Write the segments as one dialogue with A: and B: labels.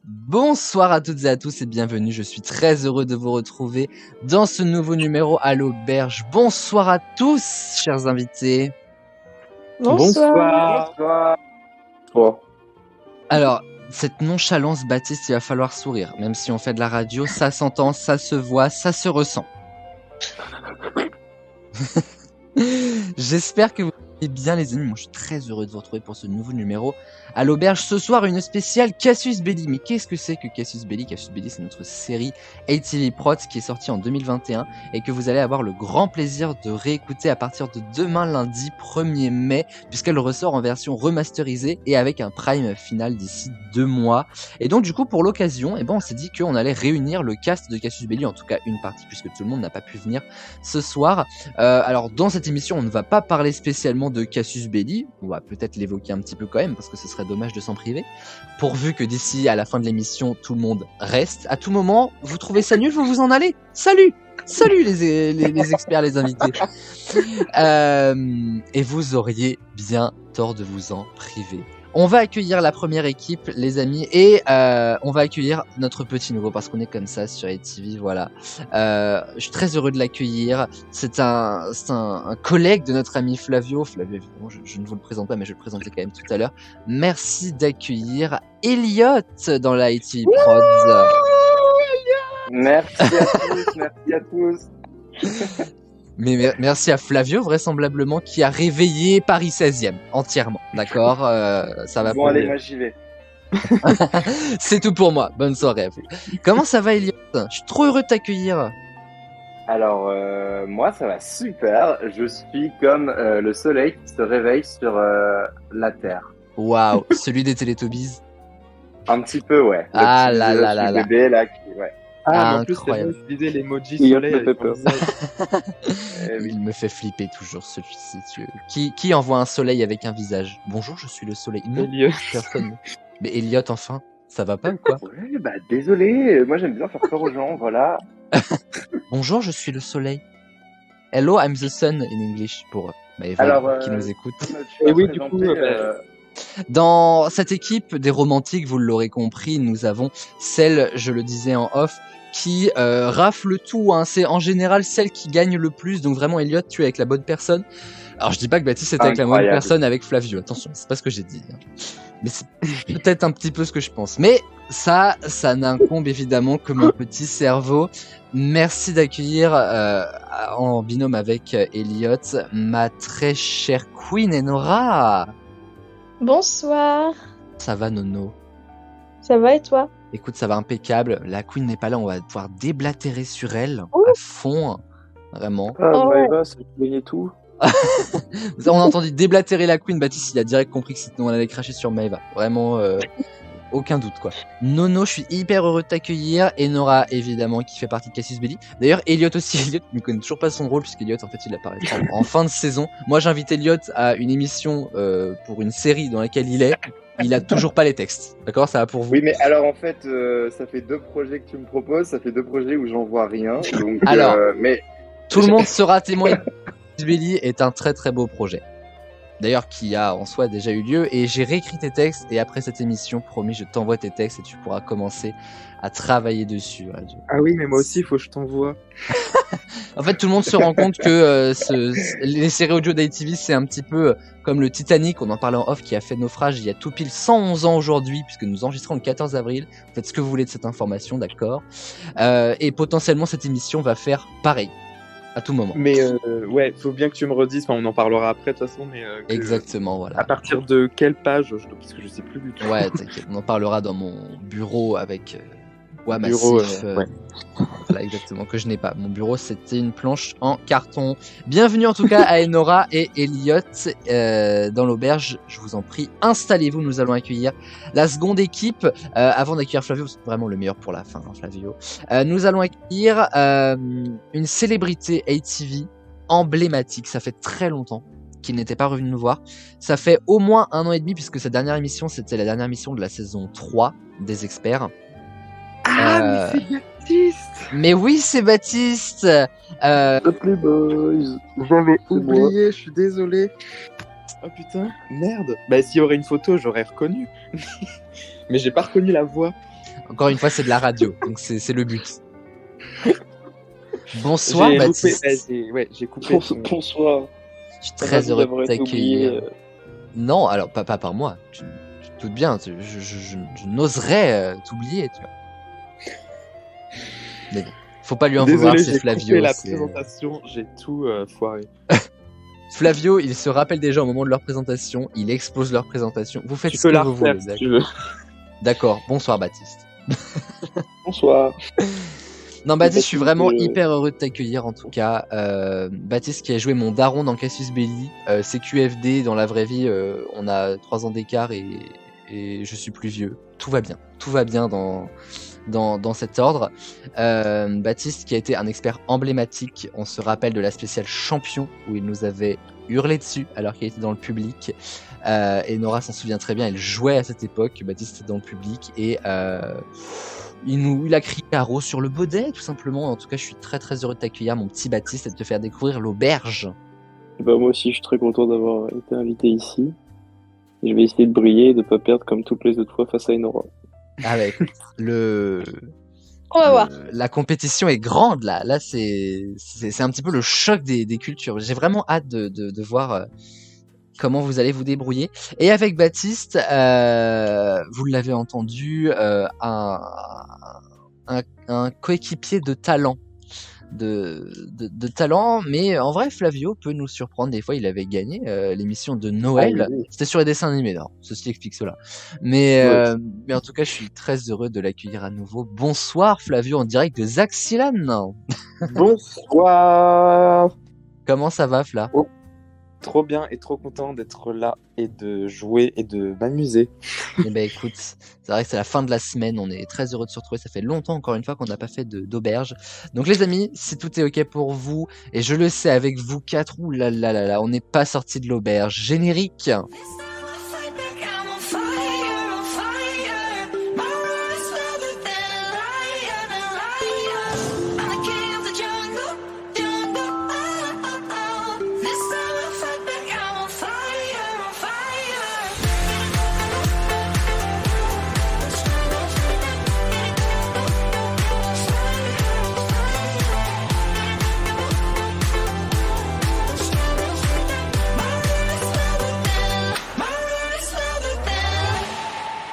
A: Bonsoir à toutes et à tous et bienvenue, je suis très heureux de vous retrouver dans ce nouveau numéro à l'auberge. Bonsoir à tous, chers invités.
B: Bonsoir.
A: Alors, cette nonchalance, Baptiste, il va falloir sourire. Même si on fait de la radio, ça s'entend, ça se voit, ça se ressent. J'espère que vous allez bien, les amis. Moi, je suis très heureux de vous retrouver pour ce nouveau numéro à l'auberge. Ce soir, une spéciale Cassius Belli. Mais qu'est-ce que c'est que Cassius Belli? Cassius Belli, c'est notre série ATV Prod qui est sortie en 2021 et que vous allez avoir le grand plaisir de réécouter à partir de demain, lundi 1er mai, puisqu'elle ressort en version remasterisée et avec un prime final d'ici 2 mois. Et donc, du coup, pour l'occasion, on s'est dit qu'on allait réunir le cast de Cassius Belli, en tout cas une partie, puisque tout le monde n'a pas pu venir ce soir. Alors, dans cette émission, on ne va pas parler spécialement de Cassius Belli, on va peut-être l'évoquer un petit peu quand même, parce que ce serait dommage de s'en priver, pourvu que d'ici à la fin de l'émission, tout le monde reste. À tout moment, vous trouvez ça nul, vous vous en allez. Salut les experts, les invités. Et vous auriez bien tort de vous en priver. On va accueillir la première équipe, les amis, et on va accueillir notre petit nouveau, parce qu'on est comme ça sur ATV, voilà. Je suis très heureux de l'accueillir. C'est un collègue de notre ami Flavio. Flavio, évidemment, je ne vous le présente pas, mais je vais le présenter quand même tout à l'heure. Merci d'accueillir Elliot dans la ATV Prod.
B: Merci à tous.
A: Mais merci à Flavio, vraisemblablement, qui a réveillé Paris 16e entièrement. D'accord, ça va.
B: Bon, allez, moi j'y vais.
A: C'est tout pour moi. Bonne soirée à vous. Comment ça va, Elliot? Je suis trop heureux de t'accueillir.
B: Alors, moi ça va super. Je suis comme le soleil qui se réveille sur la Terre.
A: Waouh, celui des Teletubbies.
B: Un petit peu, ouais.
A: Ah là là là là.
B: Bébé là qui, ouais.
C: Ah, en plus,
A: incroyable.
C: c'est utiliser l'emoji
B: Il
C: soleil
B: me
C: avec
B: fait
C: mon
B: peur.
C: visage.
A: Il me fait flipper toujours celui-ci. Qui envoie un soleil avec un visage? Bonjour, je suis le soleil. Non,
C: Elliot.
A: personne. Mais Elliot, enfin, ça va pas ou quoi?
B: Ouais, bah désolé. Moi j'aime bien faire peur aux gens, voilà.
A: Bonjour, je suis le soleil. Hello, I'm the sun in English pour Maëva
B: Alors,
A: qui nous écoute.
B: Et
C: oui, du coup,
A: Dans cette équipe des romantiques, vous l'aurez compris, nous avons celle, je le disais en off, qui rafle tout, hein. C'est en général celle qui gagne le plus, donc vraiment Elliot, tu es avec la bonne personne. Alors je dis pas que Baptiste était avec la bonne personne avec Flavio, attention, c'est pas ce que j'ai dit, hein. Mais c'est peut-être un petit peu ce que je pense. Mais ça n'incombe évidemment que mon petit cerveau. Merci d'accueillir en binôme avec Elliot, ma très chère Queen Enora.
D: Bonsoir,
A: Ça va, Nono?
D: ça va et toi?
A: Écoute, ça va impeccable. La Queen n'est pas là, on va pouvoir déblatérer sur elle
D: Ouh.
A: à fond, vraiment.
B: Ah,
D: Oh, ouais.
B: Maëva, ça gagnait tout.
A: On a entendu déblatérer la Queen, Baptiste, il a direct compris que on allait cracher sur Maëva. Vraiment, aucun doute, quoi. Nono, je suis hyper heureux de t'accueillir. Et Nora, évidemment, qui fait partie de Cassius Belli. D'ailleurs, Elliot aussi. Elliot ne connaît toujours pas son rôle, puisqu'Elliot, en fait, il apparaît en fin de saison. Moi, j'invite Elliot à une émission pour une série dans laquelle il est. Il a toujours pas les textes. D'accord? Ça va pour vous?
B: Oui, mais alors en fait, ça fait 2 projets que tu me proposes, ça fait 2 projets où j'en vois rien. Donc,
A: Alors,
B: mais
A: tout le monde sera témoin. Cassius Belli est un très très beau projet. D'ailleurs, qui a en soi déjà eu lieu. Et j'ai réécrit tes textes. Et après cette émission, promis, je t'envoie tes textes et tu pourras commencer à travailler dessus.
C: Ah oui, mais moi aussi, il faut que je t'envoie.
A: En fait, tout le monde se rend compte que les séries audio d'ITV, c'est un petit peu comme le Titanic, on en parlait en off, qui a fait naufrage il y a tout pile 111 ans aujourd'hui, puisque nous enregistrons le 14 avril. Faites ce que vous voulez de cette information, d'accord? Et potentiellement, cette émission va faire pareil, à tout moment.
C: Mais ouais, faut bien que tu me redises, enfin, on en parlera après de toute façon, mais
A: Exactement, voilà.
C: à partir de quelle page, parce que je sais plus du tout.
A: Ouais, t'inquiète, on en parlera dans mon bureau avec bois
C: Bureau,
A: massif.
C: ouais.
A: Voilà, exactement, que je n'ai pas. Mon bureau, c'était une planche en carton. Bienvenue en tout cas à Enora et Elliot dans l'auberge. Je vous en prie, installez-vous. Nous allons accueillir la seconde équipe. Avant d'accueillir Flavio, c'est vraiment le meilleur pour la fin, hein, Flavio. Nous allons accueillir une célébrité ATV emblématique. Ça fait très longtemps qu'il n'était pas revenu nous voir. Ça fait au moins 1 an et demi, puisque sa dernière émission, c'était la dernière émission de la saison 3 des experts.
C: Ah, mais c'est Baptiste!
A: Mais oui, c'est Baptiste.
B: Toutes les boys.
C: J'avais
B: C'est
C: oublié, je suis désolé. Oh putain, merde. Bah s'il y aurait une photo, j'aurais reconnu. Mais j'ai pas reconnu la voix.
A: Encore une fois, c'est de la radio, donc c'est le but. Bonsoir Baptiste.
C: J'ai coupé.
E: Bonsoir.
A: Je suis très heureux de
E: d'avoir été
A: t'accueillir.
E: oublié.
A: Non, alors pas par moi. Tu te doutes bien, je n'oserais t'oublier, tu vois. Mais bon, faut pas lui en vouloir,
C: Désolé,
A: c'est
C: j'ai
A: Flavio.
C: coupé la
A: c'est-
C: présentation, j'ai tout foiré.
A: Flavio, il se rappelle déjà au moment de leur présentation, il expose leur présentation. Vous faites
C: Tu
A: ce
C: peux
A: que
C: la
A: vous
C: refaire
A: voulez,
C: si tu veux.
A: d'accord. Bonsoir Baptiste.
E: Bonsoir.
A: Non Baptiste, je suis vraiment
E: Baptiste,
A: hyper heureux de t'accueillir en tout cas. Baptiste qui a joué mon daron dans Cassius Belli. C'est QFD, dans la vraie vie, on a 3 ans d'écart et je suis plus vieux. Tout va bien dans cet ordre. Baptiste qui a été un expert emblématique, on se rappelle de la spéciale champion où il nous avait hurlé dessus alors qu'il était dans le public. Et Nora s'en souvient très bien, elle jouait à cette époque, Baptiste était dans le public et il a crié haro sur le baudet tout simplement. En tout cas, je suis très très heureux de t'accueillir mon petit Baptiste et de te faire découvrir l'auberge.
E: Bah, moi aussi, je suis très content d'avoir été invité ici. Je vais essayer de briller et de pas perdre comme toutes les autres fois face à Enora.
A: Ah bah écoute,
D: On va voir.
A: la compétition est grande là. Là, c'est un petit peu le choc des cultures. J'ai vraiment hâte de voir comment vous allez vous débrouiller. Et avec Baptiste, vous l'avez entendu, un coéquipier de talent. De talent, mais en vrai Flavio peut nous surprendre. Des fois il avait gagné l'émission de Noël,
E: Ah oui.
A: c'était sur les dessins animés, alors ceci explique cela, mais en tout cas je suis très heureux de l'accueillir à nouveau. Bonsoir Flavio en direct de Zaxilan.
C: Bonsoir.
A: Comment ça va Fla?
C: Trop bien et trop content d'être là et de jouer et de m'amuser.
A: Eh ben écoute, c'est vrai que c'est la fin de la semaine, on est très heureux de se retrouver, ça fait longtemps encore une fois qu'on n'a pas fait d'auberge. Donc les amis, si tout est ok pour vous, et je le sais avec vous 4, ouh là là là là, on n'est pas sorti de l'auberge. Générique.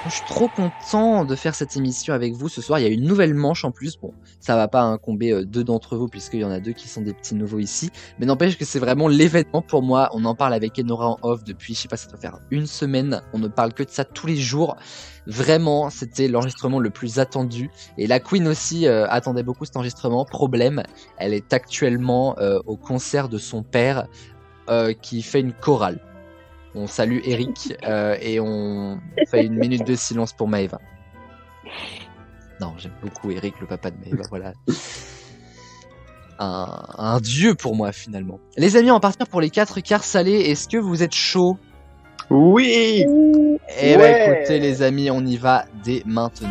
A: Je suis trop content de faire cette émission avec vous ce soir. Il y a une nouvelle manche en plus. Bon, ça va pas incomber 2 d'entre vous puisqu'il y en a 2 qui sont des petits nouveaux ici. Mais n'empêche que c'est vraiment l'événement pour moi. On en parle avec Enora en off depuis, je sais pas, ça doit faire 1 semaine. On ne parle que de ça tous les jours. Vraiment, c'était l'enregistrement le plus attendu. Et la Queen aussi attendait beaucoup cet enregistrement. Problème, elle est actuellement au concert de son père qui fait une chorale. On salue Eric et on fait 1 minute de silence pour Maëva. Non, j'aime beaucoup Eric, le papa de Maëva, voilà. Un dieu pour moi finalement. Les amis, on va partir pour les 4 quarts salés. Est-ce que vous êtes chaud?
C: Oui.
A: Eh ben
B: Ouais.
A: écoutez les amis, on y va dès maintenant.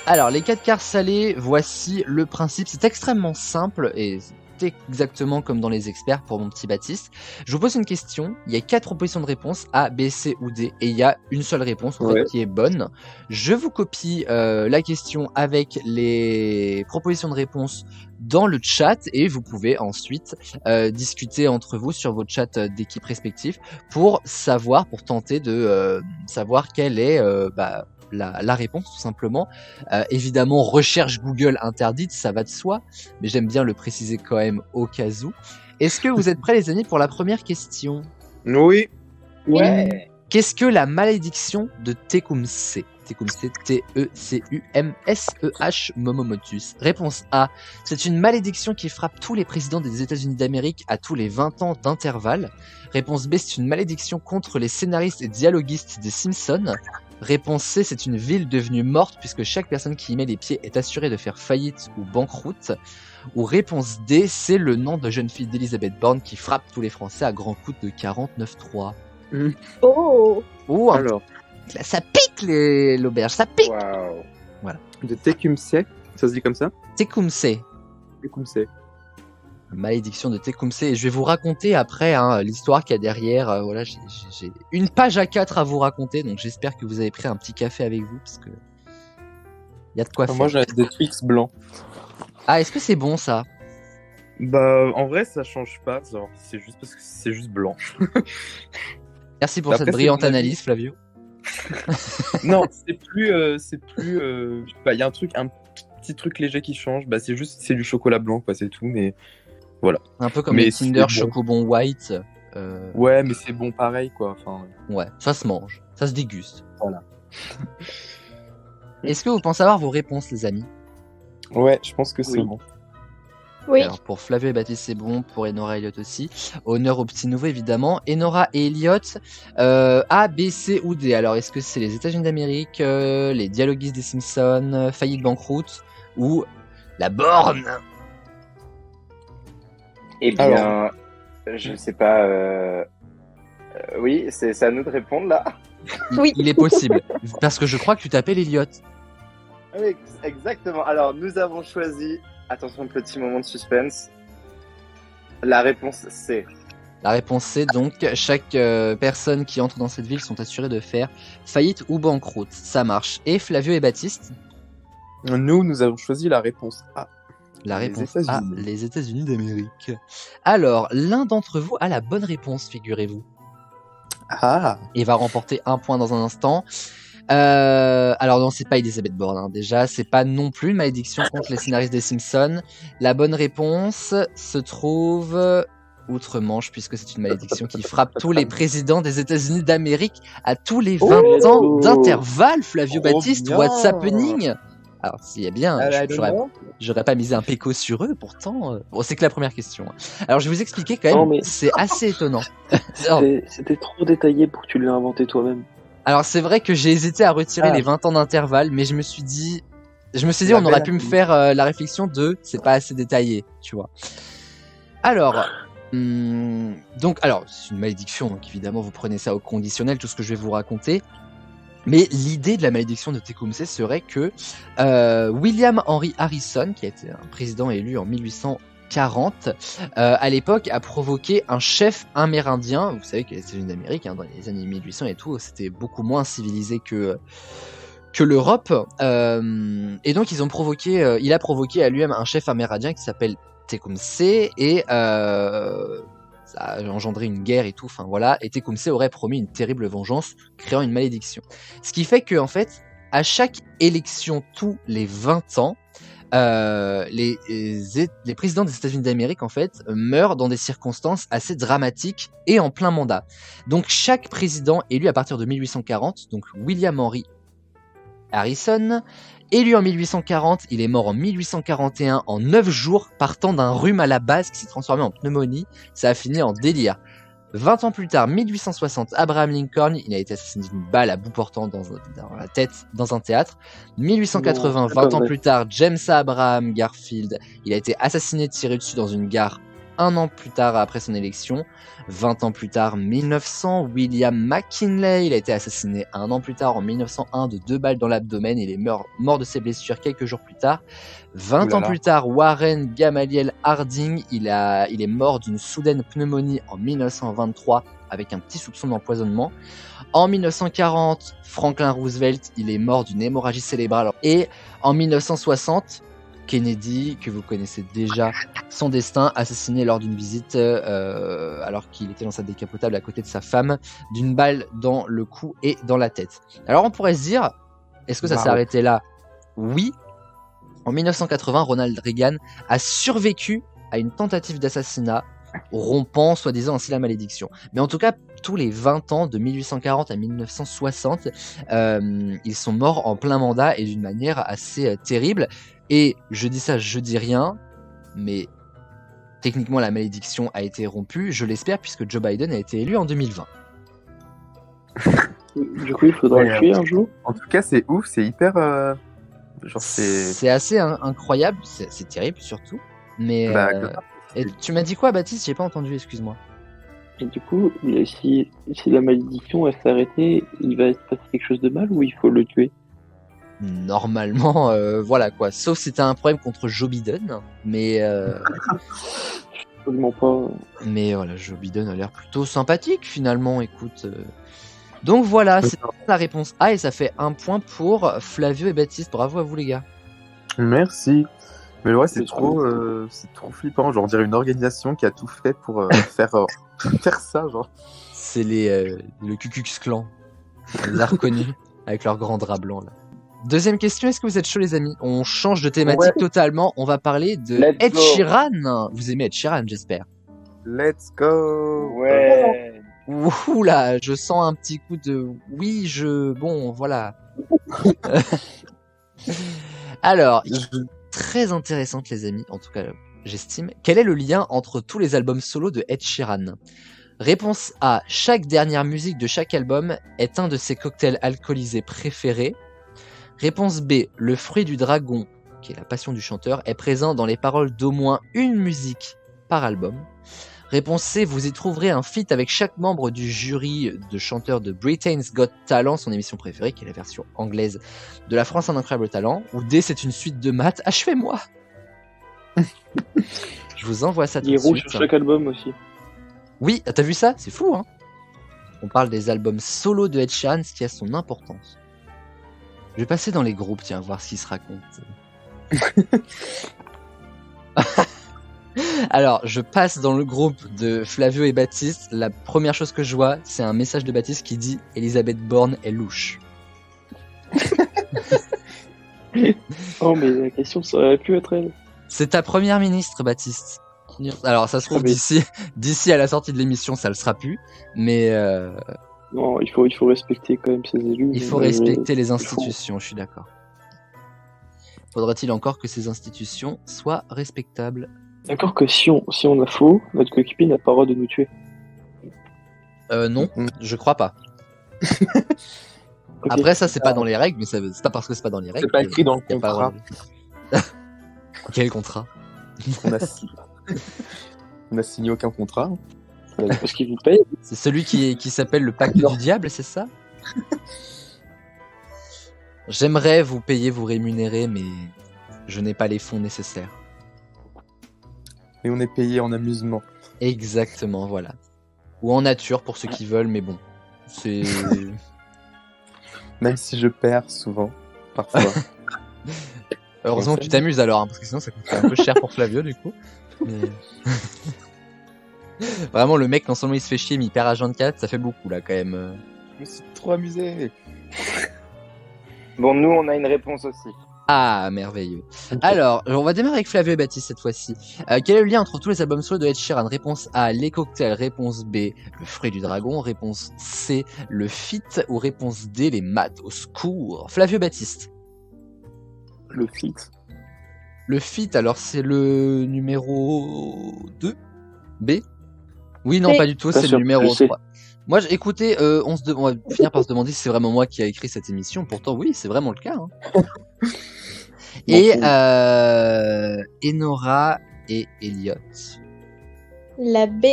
A: Alors, les 4 quarts salés, voici le principe. C'est extrêmement simple et c'est exactement comme dans les experts pour mon petit Baptiste. Je vous pose une question. Il y a 4 propositions de réponse, A, B, C ou D, et il y a une seule réponse en fait,
C: Ouais.
A: qui est bonne. Je vous copie la question avec les propositions de réponse dans le chat et vous pouvez ensuite discuter entre vous sur vos chats d'équipe respectifs pour savoir, pour tenter de savoir quelle est la réponse tout simplement. Évidemment, recherche Google interdite, ça va de soi, mais j'aime bien le préciser quand même au cas où. Est-ce que vous êtes prêts les amis pour la première question?
C: Oui.
B: Ouais.
A: Qu'est-ce que la malédiction de Tecumseh? Tecumseh, T-E-C-U-M-S-E-H, Momomotus. Réponse A. C'est une malédiction qui frappe tous les présidents des États-Unis d'Amérique à tous les 20 ans d'intervalle. Réponse B. C'est une malédiction contre les scénaristes et dialoguistes des Simpsons. Réponse C. C'est une ville devenue morte puisque chaque personne qui y met les pieds est assurée de faire faillite ou banqueroute. Ou réponse D. C'est le nom de jeune fille d'Elizabeth Bourne qui frappe tous les Français à grands coups de 49-3.
D: Oh,
A: Oh,
C: Alors,
A: ça pique l'auberge, ça pique.
B: Waouh.
C: de Tecumseh, ça se dit comme ça?
A: Tecumseh.
C: Tecumseh.
A: Malédiction de Tecumseh. Et je vais vous raconter après l'histoire qu'il y a derrière. Voilà, j'ai une page à 4 à vous raconter, donc j'espère que vous avez pris un petit café avec vous parce que il y a de quoi faire.
C: Moi, j'avais des Twix blancs.
A: Ah, est-ce que c'est bon ça?
C: Bah, en vrai, ça change pas. Genre, c'est juste parce que c'est juste blanc.
A: Merci pour
C: Après,
A: cette
C: c'est
A: brillante
C: mon avis.
A: analyse, Flavio.
C: Non, c'est plus. Bah, il y a un petit truc léger qui change. Bah, c'est du chocolat blanc, quoi, c'est tout. Mais voilà.
A: Un peu comme
C: Mais
A: les
C: c'est
A: Kinder
C: bon.
A: Chocobon White.
C: Ouais, mais c'est bon pareil, quoi. Enfin,
A: Ouais, ça se mange, ça se déguste.
C: voilà.
A: Est-ce que vous pensez avoir vos réponses, les amis?
C: Ouais, je pense que c'est
E: Oui.
C: bon.
D: Oui.
A: Alors pour Flavio et Baptiste c'est bon, pour Enora et Elliot aussi. Honneur aux petits nouveaux évidemment. Enora et Elliot, A, B, C ou D. Alors est-ce que c'est les États-Unis d'Amérique, les dialoguistes des Simpsons, faillite banqueroute ou la borne?
B: Eh bien, je sais pas. Oui, c'est à nous de répondre là.
D: Oui.
A: Il est possible. Parce que je crois que tu t'appelles Elliot.
B: Oui, exactement. Alors, nous avons choisi. Attention, petit moment de suspense. La réponse c'est.
A: La réponse c'est donc chaque personne qui entre dans cette ville sont assurées de faire faillite ou banqueroute. Ça marche. Et Flavio et Baptiste?
C: Nous avons choisi la réponse A.
A: La
C: Les
A: réponse A,
C: États-Unis.
A: les États-Unis d'Amérique. Alors, l'un d'entre vous a la bonne réponse, figurez-vous,
C: Ah.
A: et va remporter un point dans un instant. Alors non, c'est pas Elisabeth Borne, hein. Déjà, c'est pas non plus une malédiction contre les scénaristes des Simpsons. La bonne réponse se trouve outre-Manche, puisque c'est une malédiction qui frappe tous les présidents des États-Unis d'Amérique à tous les 20 ans
E: Oh.
A: d'intervalle. Flavio
C: Trop
A: Baptiste,
C: bien.
A: what's happening? Alors, s'il y a bien,
C: Ah,
A: j'aurais pas misé un péco sur eux, pourtant. Bon, c'est que la première question. Alors, je vais vous expliquer quand même,
E: Non, mais-
A: c'est assez étonnant. Alors,
E: C'était trop détaillé pour que tu l'aies inventé toi-même.
A: alors, c'est vrai que j'ai hésité à retirer
C: Ah.
A: les 20 ans d'intervalle, mais je me suis dit,
C: La
A: on aurait
C: belle
A: pu me
C: affiche.
A: faire la réflexion de, c'est pas assez détaillé, tu vois. Alors, donc, alors, c'est une malédiction, donc évidemment, vous prenez ça au conditionnel, tout ce que je vais vous raconter. Mais l'idée de la malédiction de Tecumseh serait que William Henry Harrison, qui a été un président élu en 1840, à l'époque a provoqué un chef amérindien. Vous savez que les États-Unis d'Amérique, dans les années 1800 et tout, c'était beaucoup moins civilisé que l'Europe. Et donc il a provoqué à lui-même un chef amérindien qui s'appelle Tecumseh et ça a engendré une guerre et tout, enfin voilà, et Tecumseh aurait promis une terrible vengeance, créant une malédiction. Ce qui fait que, en fait, à chaque élection, tous les 20 ans, les présidents des États-Unis d'Amérique, en fait, meurent dans des circonstances assez dramatiques et en plein mandat. Donc chaque président élu à partir de 1840, donc William Henry Harrison, élu en 1840, il est mort en 1841 en 9 jours, partant d'un rhume à la base qui s'est transformé en pneumonie. Ça a fini en délire. 20 ans plus tard, 1860, Abraham Lincoln, il a été assassiné d'une balle à bout portant dans la tête dans un théâtre. 1880,
E: Non,
A: 20 ans
E: ouais.
A: plus tard, James Abraham Garfield, il a été assassiné, tiré dessus dans une gare un an plus tard après son élection. 20 ans plus tard, 1900, William McKinley, il a été assassiné un an plus tard en 1901 de 2 balles dans l'abdomen. Il est mort de ses blessures quelques jours plus tard. 20 ans plus tard, Warren Gamaliel Harding, il est mort d'une soudaine pneumonie en 1923 avec un petit soupçon d'empoisonnement. En 1940, Franklin Roosevelt, il est mort d'une hémorragie cérébrale. Et en 1960, Kennedy, que vous connaissez déjà, son destin, assassiné lors d'une visite alors qu'il était dans sa décapotable à côté de sa femme, d'une balle dans le cou et dans la tête. Alors on pourrait se dire, est-ce que ça s'est arrêté là? Oui. En 1980, Ronald Reagan a survécu à une tentative d'assassinat, rompant soi-disant ainsi la malédiction. Mais en tout cas, tous les 20 ans, de 1840 à 1960, ils sont morts en plein mandat et d'une manière assez terrible. Et je dis ça, je dis rien, mais techniquement la malédiction a été rompue, je l'espère, puisque Joe Biden a été élu en 2020.
E: Du coup, il faudra le tuer un jour.
C: En tout cas, c'est ouf, c'est hyper. Genre,
A: C'est assez incroyable, c'est terrible surtout. Mais
C: Bah,
A: et tu m'as dit quoi, Baptiste? J'ai pas entendu, excuse-moi.
E: Et du coup, si la malédiction elle s'est arrêtée, il va se passer quelque chose de mal ou il faut le tuer?
A: Normalement, voilà quoi. Sauf si t'as un problème contre Joe Biden, mais
E: absolument pas.
A: Mais voilà, Joe Biden a l'air plutôt sympathique finalement, écoute. Donc voilà, c'est la réponse A et ça fait 1 point pour Flavio et Baptiste. Bravo à vous les gars.
C: Merci. Mais ouais, c'est
E: C'est
C: trop flippant. Genre, on dirait une organisation qui a tout fait pour faire ça, genre.
A: C'est le Ku Klux Klan. On les a reconnus avec leurs grands draps blancs là. Deuxième question, est-ce que vous êtes chaud les amis? On change de thématique totalement, on va parler de
B: Let's
A: Ed
B: go.
A: Sheeran. Vous aimez Ed Sheeran, j'espère.
C: Let's go.
B: Ouais.
A: Ouh là, je sens un petit coup de... Oui, bon, voilà. Alors, très intéressante les amis, en tout cas j'estime. Quel est le lien entre tous les albums solo de Ed Sheeran? Réponse A, chaque dernière musique de chaque album est un de ses cocktails alcoolisés préférés. Réponse B, le fruit du dragon, qui est la passion du chanteur, est présent dans les paroles d'au moins une musique par album. Réponse C, vous y trouverez un feat avec chaque membre du jury de chanteurs de Britain's Got Talent, son émission préférée, qui est la version anglaise de La France a un incroyable talent. Ou D, c'est une suite de maths. Achevez-moi. Je vous envoie ça tout
E: Il est
A: de
E: rouge
A: suite.
E: sur chaque album aussi.
A: Oui, t'as vu ça? C'est fou, hein? On parle des albums solo de Ed Sheeran, ce qui a son importance. Je vais passer dans les groupes, tiens, voir ce qu'ils se racontent. Alors, je passe dans le groupe de Flavio et Baptiste. La première chose que je vois, c'est un message de Baptiste qui dit « Elisabeth Borne est louche ».
E: Oh, mais la question, ça aurait pu être elle.
A: C'est ta première ministre, Baptiste. Alors, ça se trouve,
E: mais-
A: d'ici à la sortie de l'émission, ça le sera plus. Mais
E: Non, il faut respecter quand même ses élus.
A: il faut
E: mais-
A: respecter les
E: il faut-
A: institutions, je suis d'accord. Faudra-t-il encore que ces institutions soient respectables?
E: D'accord que si on a faux, notre coéquipier n'a pas le droit de nous tuer.
A: Non,
C: Mm.
A: je crois pas.
E: Ok.
A: Après, ça, c'est pas dans les règles, mais c'est pas parce que c'est pas dans les règles.
C: C'est pas écrit dans le
A: qu'il y a pas
C: contrat.
A: le droit de- Quel contrat?
C: On a signé aucun contrat.
E: Parce qu'il vous paye.
A: C'est celui qui s'appelle le pacte du diable, c'est ça? J'aimerais vous payer, vous rémunérer, mais je n'ai pas les fonds nécessaires.
C: Et on est payé en amusement.
A: Exactement, voilà. Ou en nature pour ceux qui veulent, mais bon. C'est.
C: Même si je perds souvent, parfois.
A: Heureusement que tu t'amuses alors, hein, parce que sinon ça coûterait un peu cher pour Flavio du coup. Mais... Vraiment, le mec, non seulement il se fait chier, mais il perd à 24, ça fait beaucoup là quand même.
C: Je me suis trop amusé.
B: Bon, nous, on a une réponse aussi.
A: Ah, merveilleux. Alors, on va démarrer avec Flavio et Baptiste cette fois-ci. Quel est le lien entre tous les albums solo de Ed Sheeran? Réponse A, les cocktails. Réponse B, le fruit du dragon. Réponse C, le feat. Ou réponse D, les maths. Au secours. Flavio Baptiste.
E: Le fixe.
A: Le feat, alors c'est le numéro 2 B? Oui, non,
D: Oui.
A: pas du tout,
E: Pas
A: c'est le
E: sûr,
A: numéro
E: je sais.
A: 3. Moi, écoutez, on va finir par se demander si c'est vraiment moi qui a écrit cette émission. Pourtant, oui, c'est vraiment le cas. Hein. Et Enora et Elliot.
D: La B.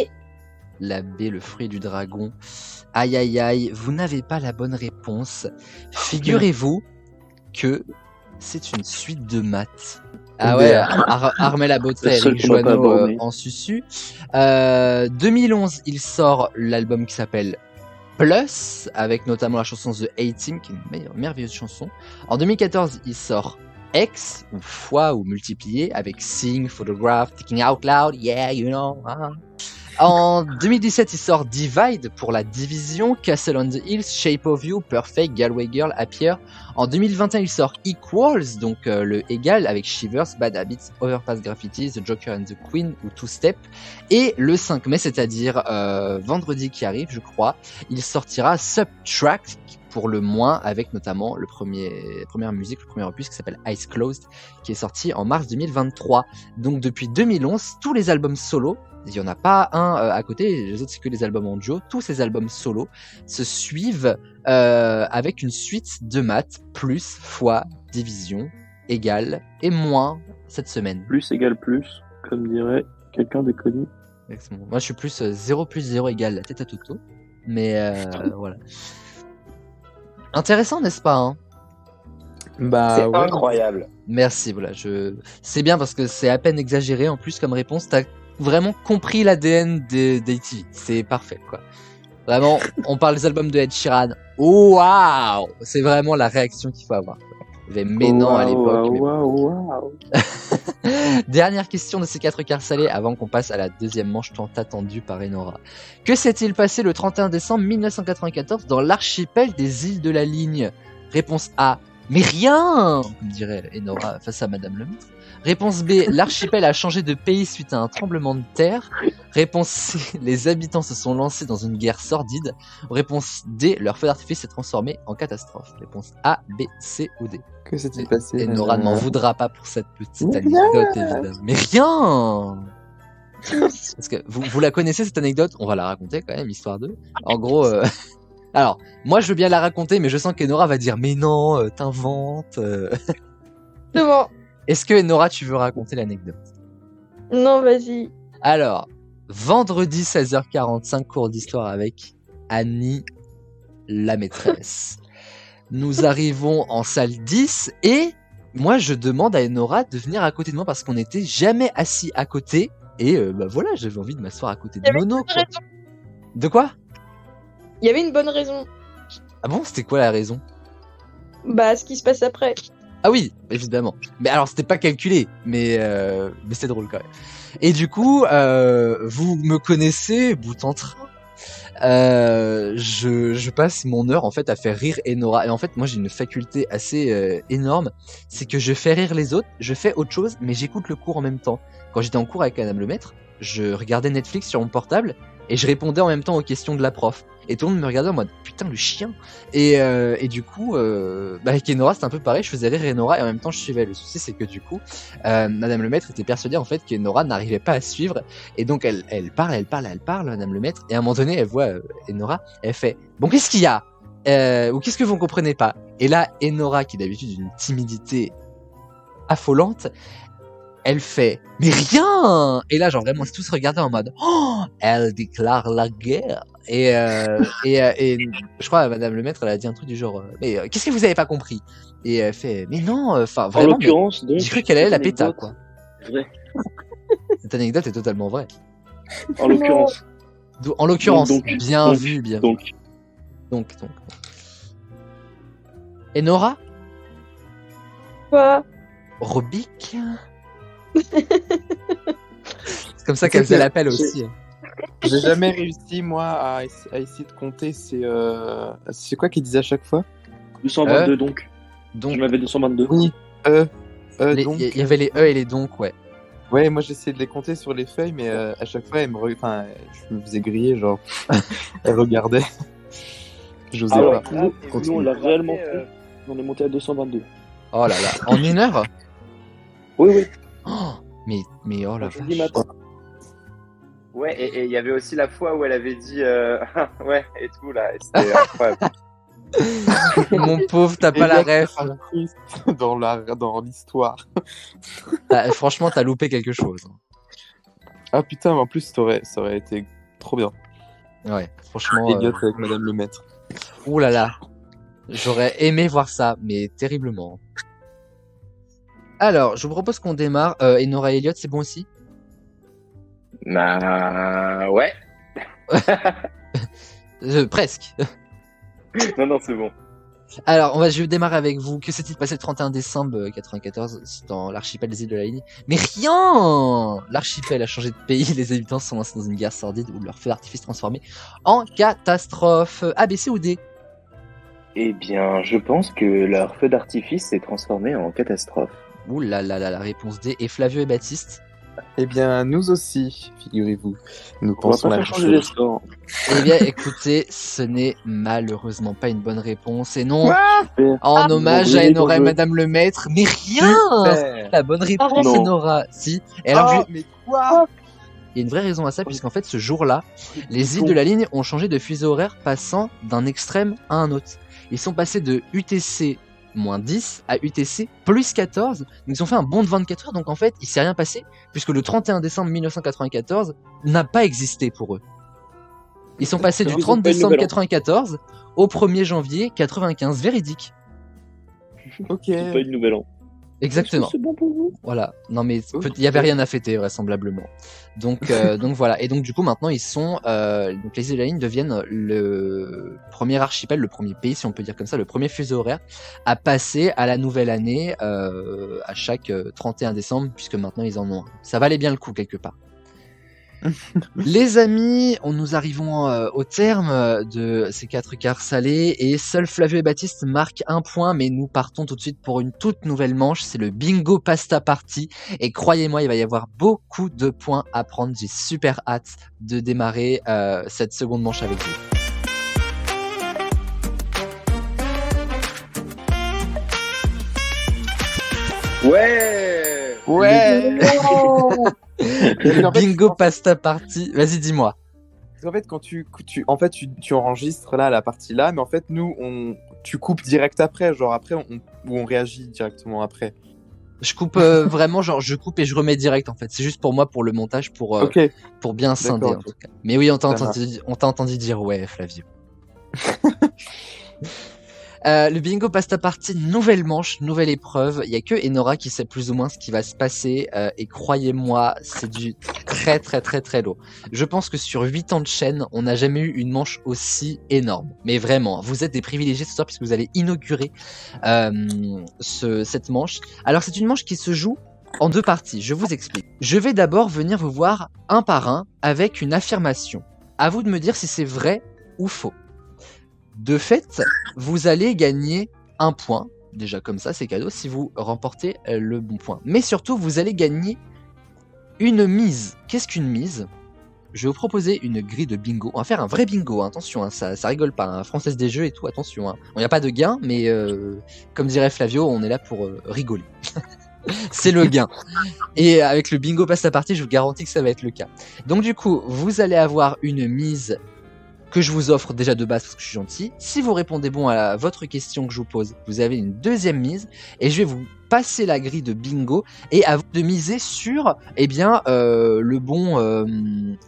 A: La B, le fruit du dragon. Aïe aïe aïe, vous n'avez pas la bonne réponse. Figurez-vous que c'est une suite de maths. Ah ouais, Armel Aboté,
E: Le seul
A: Eric
E: qui m'a pas
A: Joanneau
E: borné.
A: en susu. 2011, il sort l'album qui s'appelle Plus, avec notamment la chanson The A-Team, qui est une merveilleuse chanson. En 2014, il sort X, ou fois, ou multiplié, avec Sing, Photograph, Thinking Out Loud, Yeah, you know. Hein. En 2017, il sort Divide pour la division, Castle on the Hills, Shape of You, Perfect, Galway Girl, Happier. En 2021, il sort Equals, donc le égal avec Shivers, Bad Habits, Overpass Graffiti, The Joker and the Queen ou Two Step. Et le 5 mai, c'est-à-dire vendredi qui arrive, je crois, il sortira Subtract pour le moins, avec notamment première musique, le premier opus qui s'appelle Eyes Closed, qui est sorti en mars 2023. Donc depuis 2011, tous les albums solo, il n'y en a pas un à côté, les autres c'est que les albums en duo, tous ces albums solo se suivent avec une suite de maths, plus, fois, division, égale et moins cette semaine.
E: Plus égale plus, comme dirait quelqu'un de connu.
A: Exactement. Moi je suis plus 0 plus 0 égale la tête à Toto, mais voilà. Intéressant, n'est-ce pas hein?
C: Bah
B: C'est incroyable.
A: Merci, voilà. C'est bien parce que c'est à peine exagéré en plus comme réponse. T'as vraiment compris l'ADN d'ATV. C'est parfait, quoi. Vraiment, on parle des albums de Ed Sheeran. Oh, waouh! C'est vraiment la réaction qu'il faut avoir. Il y avait Ménan à l'époque. mais bon. Dernière question de ces 4 quarts salés avant qu'on passe à la deuxième manche tant attendue par Enora. Que s'est-il passé le 31 décembre 1994 dans l'archipel des îles de la Ligne? Réponse A. Mais rien, comme dirait Enora face à Madame le Maître. Réponse B. L'archipel a changé de pays suite à un tremblement de terre. Réponse C. Les habitants se sont lancés dans une guerre sordide. Réponse D. Leur feu d'artifice s'est transformé en catastrophe. Réponse A, B, C ou D.
C: Que s'est-il passé?
A: Enora ne m'en voudra pas pour cette petite anecdote, évidemment. Mais rien. Parce que vous la connaissez cette anecdote? On va la raconter quand même, histoire de. En gros, alors moi je veux bien la raconter, mais je sens qu'Enora va dire mais non, t'inventes.
D: C'est bon.
A: Est-ce que Enora, tu veux raconter l'anecdote?
D: Non, vas-y.
A: Alors, vendredi 16h45, cours d'histoire avec Annie, la maîtresse. Nous arrivons en salle 10 et moi je demande à Enora de venir à côté de moi parce qu'on n'était jamais assis à côté et bah voilà, j'avais envie de m'asseoir à côté de Mono. Quoi. De quoi?
D: Il y avait une bonne raison.
A: Ah bon, c'était quoi la raison?
D: Bah, ce qui se passe après.
A: Ah oui, évidemment. Mais alors, c'était pas calculé, mais c'est drôle quand même. Et du coup, vous me connaissez, bout en train. Je passe mon heure en fait à faire rire Enora. Et en fait, moi, j'ai une faculté assez énorme, c'est que je fais rire les autres, je fais autre chose, mais j'écoute le cours en même temps. Quand j'étais en cours avec Madame le Maître, je regardais Netflix sur mon portable et je répondais en même temps aux questions de la prof. Et tout le monde me regardait en mode putain le chien. Et du coup, avec Enora c'était un peu pareil, je faisais rire Enora et en même temps je suivais. Le souci c'est que du coup, Madame le Maître était persuadée en fait qu'Enora n'arrivait pas à suivre. Et donc elle parle, Madame le Maître. Et à un moment donné elle voit Enora, elle fait bon qu'est-ce qu'il y a ou qu'est-ce que vous ne comprenez pas? Et là Enora qui est d'habitude d'une timidité affolante, elle fait mais rien. Et là genre vraiment on s'est tous regardés en mode oh elle déclare la guerre. Et je crois Madame le Maître elle a dit un truc du genre mais qu'est-ce que vous avez pas compris? Et elle fait mais non enfin vraiment
E: En l'occurrence, donc,
A: j'ai cru qu'elle allait la péta
E: anecdote,
A: quoi.
E: vrai.
A: Cette anecdote est totalement vraie.
E: En l'occurrence.
A: En l'occurrence
E: Donc,
A: bien
E: donc,
A: vu bien
E: donc.
A: vu. Donc. Et Nora?
D: Quoi?
A: Robic? C'est comme ça qu'elle faisait l'appel aussi.
C: J'ai jamais réussi, moi, à essayer de compter. C'est quoi qu'ils disaient à chaque fois?
E: 222 donc.
A: Donc
E: Je m'avais 222.
C: Oui.
A: il
C: Donc.
A: y avait les E et les donc ouais.
C: Ouais, moi j'essayais de les compter sur les feuilles, mais à chaque fois, je me faisais griller, genre. Elle regardait. J'osais
E: Alors,
C: pas.
E: nous,
C: Continue.
E: on l'a réellement fait. On est monté à 222.
A: Oh là là, en une heure?
E: Oui, oui.
A: Oh, mais oh la
E: Jeudi
A: vache.
E: matin.
B: Ouais, et il y avait aussi la fois où elle avait dit ouais, et tout, là. Et c'était incroyable.
A: Mon pauvre, t'as pas la ref.
C: Dans l'histoire.
A: Franchement, t'as loupé quelque chose.
C: Ah putain, mais en plus, ça aurait été trop bien.
A: Ouais, franchement.
C: Elliot avec Madame le Maître.
A: Ouh là là. J'aurais aimé voir ça, mais terriblement. Alors, je vous propose qu'on démarre. Enora et Elliot, c'est bon aussi?
B: Bah, ouais.
A: Presque.
B: Non, c'est bon.
A: Alors, je vais démarrer avec vous. Que s'est-il passé le 31 décembre 94 dans l'archipel des îles de la Ligne? Mais rien! L'archipel a changé de pays, les habitants se sont lancés dans une guerre sordide où leur feu d'artifice transformé en catastrophe. A, B, C ou D?
B: Eh bien, je pense que leur feu d'artifice s'est transformé en catastrophe.
A: Ouh là là là, la réponse D. Et Flavio et Baptiste?
C: Eh bien, nous aussi, figurez-vous. Nous
E: On va
C: pensons
E: pas
C: la même
E: faire changer les
C: chose.
E: scores.
A: Eh bien, écoutez, ce n'est malheureusement pas une bonne réponse. Et non,
E: Super.
A: en hommage à
E: brûlé
A: Enora et
E: ton jeu.
A: Madame le Maître. Mais rien!
C: Super.
A: La bonne réponse,
E: Non.
A: Enora. Si. Et alors,
C: Mais quoi?
A: il y a une vraie raison à ça, puisqu'en fait, ce jour-là, les îles de la Ligne ont changé de fuseau horaire, passant d'un extrême à un autre. Ils sont passés de UTC -10 à UTC +14. Donc, ils ont fait un bond de 24 heures. Donc, en fait, il s'est rien passé, puisque le 31 décembre 1994 n'a pas existé pour eux. Ils sont passés du
E: Ils ont
A: 30
E: pas une
A: décembre
E: nouvelle an.
A: 94 au 1er janvier 95. Véridique.
C: Ok.
E: C'est pas une nouvelle an.
A: Exactement.
E: Est-ce que c'est bon pour vous?
A: Voilà. Non mais
C: Ok.
A: il y avait rien à fêter vraisemblablement. Donc donc voilà. Et donc du coup maintenant ils sont donc les îles Aline deviennent le premier archipel, le premier pays si on peut dire comme ça, le premier fuseau horaire à passer à la nouvelle année à chaque 31 décembre puisque maintenant ils en ont un. Ça valait bien le coup quelque part. Les amis, nous arrivons au terme de ces 4 quarts salés et seul Flavio et Baptiste marquent un point, mais nous partons tout de suite pour une toute nouvelle manche, c'est le bingo pasta party et croyez-moi, il va y avoir beaucoup de points à prendre, j'ai super hâte de démarrer cette seconde manche avec vous.
B: Ouais.
C: Ouais.
A: Le
C: En fait,
A: bingo pasta party, vas-y dis-moi.
C: Parce qu'en fait, quand tu enregistres là la partie là, mais en fait, tu coupes direct après, genre après, on réagit directement après.
A: Je coupe vraiment, genre je coupe et je remets direct en fait. C'est juste pour moi, pour le montage, pour bien scinder
C: D'accord,
A: en tout cas. Mais oui, on t'a
C: Ça
A: entendu dire ouais, Flavio. Le bingo pasta party, nouvelle manche, nouvelle épreuve. Il y a que Enora qui sait plus ou moins ce qui va se passer et croyez-moi, c'est du très très très très lourd. Je pense que sur 8 ans de chaîne, on n'a jamais eu une manche aussi énorme. Mais vraiment, vous êtes des privilégiés ce soir puisque vous allez inaugurer cette manche. Alors c'est une manche qui se joue en 2 parties, je vous explique. Je vais d'abord venir vous voir un par un avec une affirmation. À vous de me dire si c'est vrai ou faux. De fait, vous allez gagner un point, déjà comme ça c'est cadeau, si vous remportez le bon point. Mais surtout, vous allez gagner une mise. Qu'est-ce qu'une mise ? Je vais vous proposer une grille de bingo. On va faire un vrai bingo, hein. Attention, hein, ça rigole pas, hein. Française des jeux et tout, attention. Hein. Il n'y a pas de gain, mais comme dirait Flavio, on est là pour rigoler. C'est le gain. Et avec le bingo passe à partie, je vous garantis que ça va être le cas. Donc du coup, vous allez avoir une mise que je vous offre déjà de base parce que je suis gentil. Si vous répondez bon à votre question que je vous pose, vous avez une deuxième mise et je vais vous passer la grille de bingo et à vous de miser sur le bon,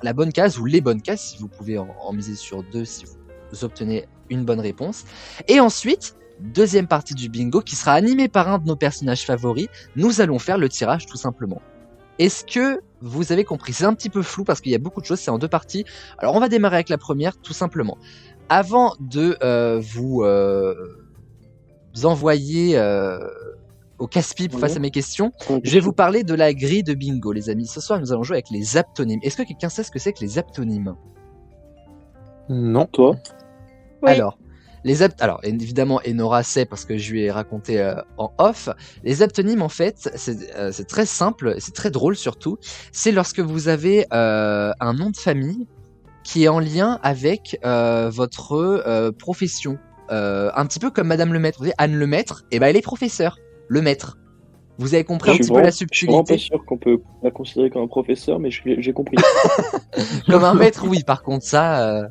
A: la bonne case ou les bonnes cases si vous pouvez en miser sur 2 si vous obtenez une bonne réponse. Et ensuite, deuxième partie du bingo qui sera animée par un de nos personnages favoris, nous allons faire le tirage tout simplement. Est-ce que vous avez compris ? C'est un petit peu flou parce qu'il y a beaucoup de choses, c'est en 2 parties. Alors on va démarrer avec la première tout simplement. Avant de vous envoyer au casse-pipe face à mes questions, je vais vous parler de la grille de bingo les amis. Ce soir nous allons jouer avec les aptonymes. Est-ce que quelqu'un sait ce que c'est que les aptonymes ?
C: Non.
E: Toi?
D: Oui.
A: Alors évidemment Enora sait parce que je lui ai raconté en off. Les aptonymes en fait c'est très simple, c'est très drôle surtout. C'est lorsque vous avez un nom de famille qui est en lien avec votre profession. Un petit peu comme Madame Lemaître. Vous savez Anne Lemaître, et ben elle est professeure. Le maître. Vous avez compris un petit peu la
E: Je suis vraiment pas
A: subtilité.
E: sûr qu'on peut la considérer comme un professeur, mais j'ai compris.
A: Comme un maître, oui. Par contre ça.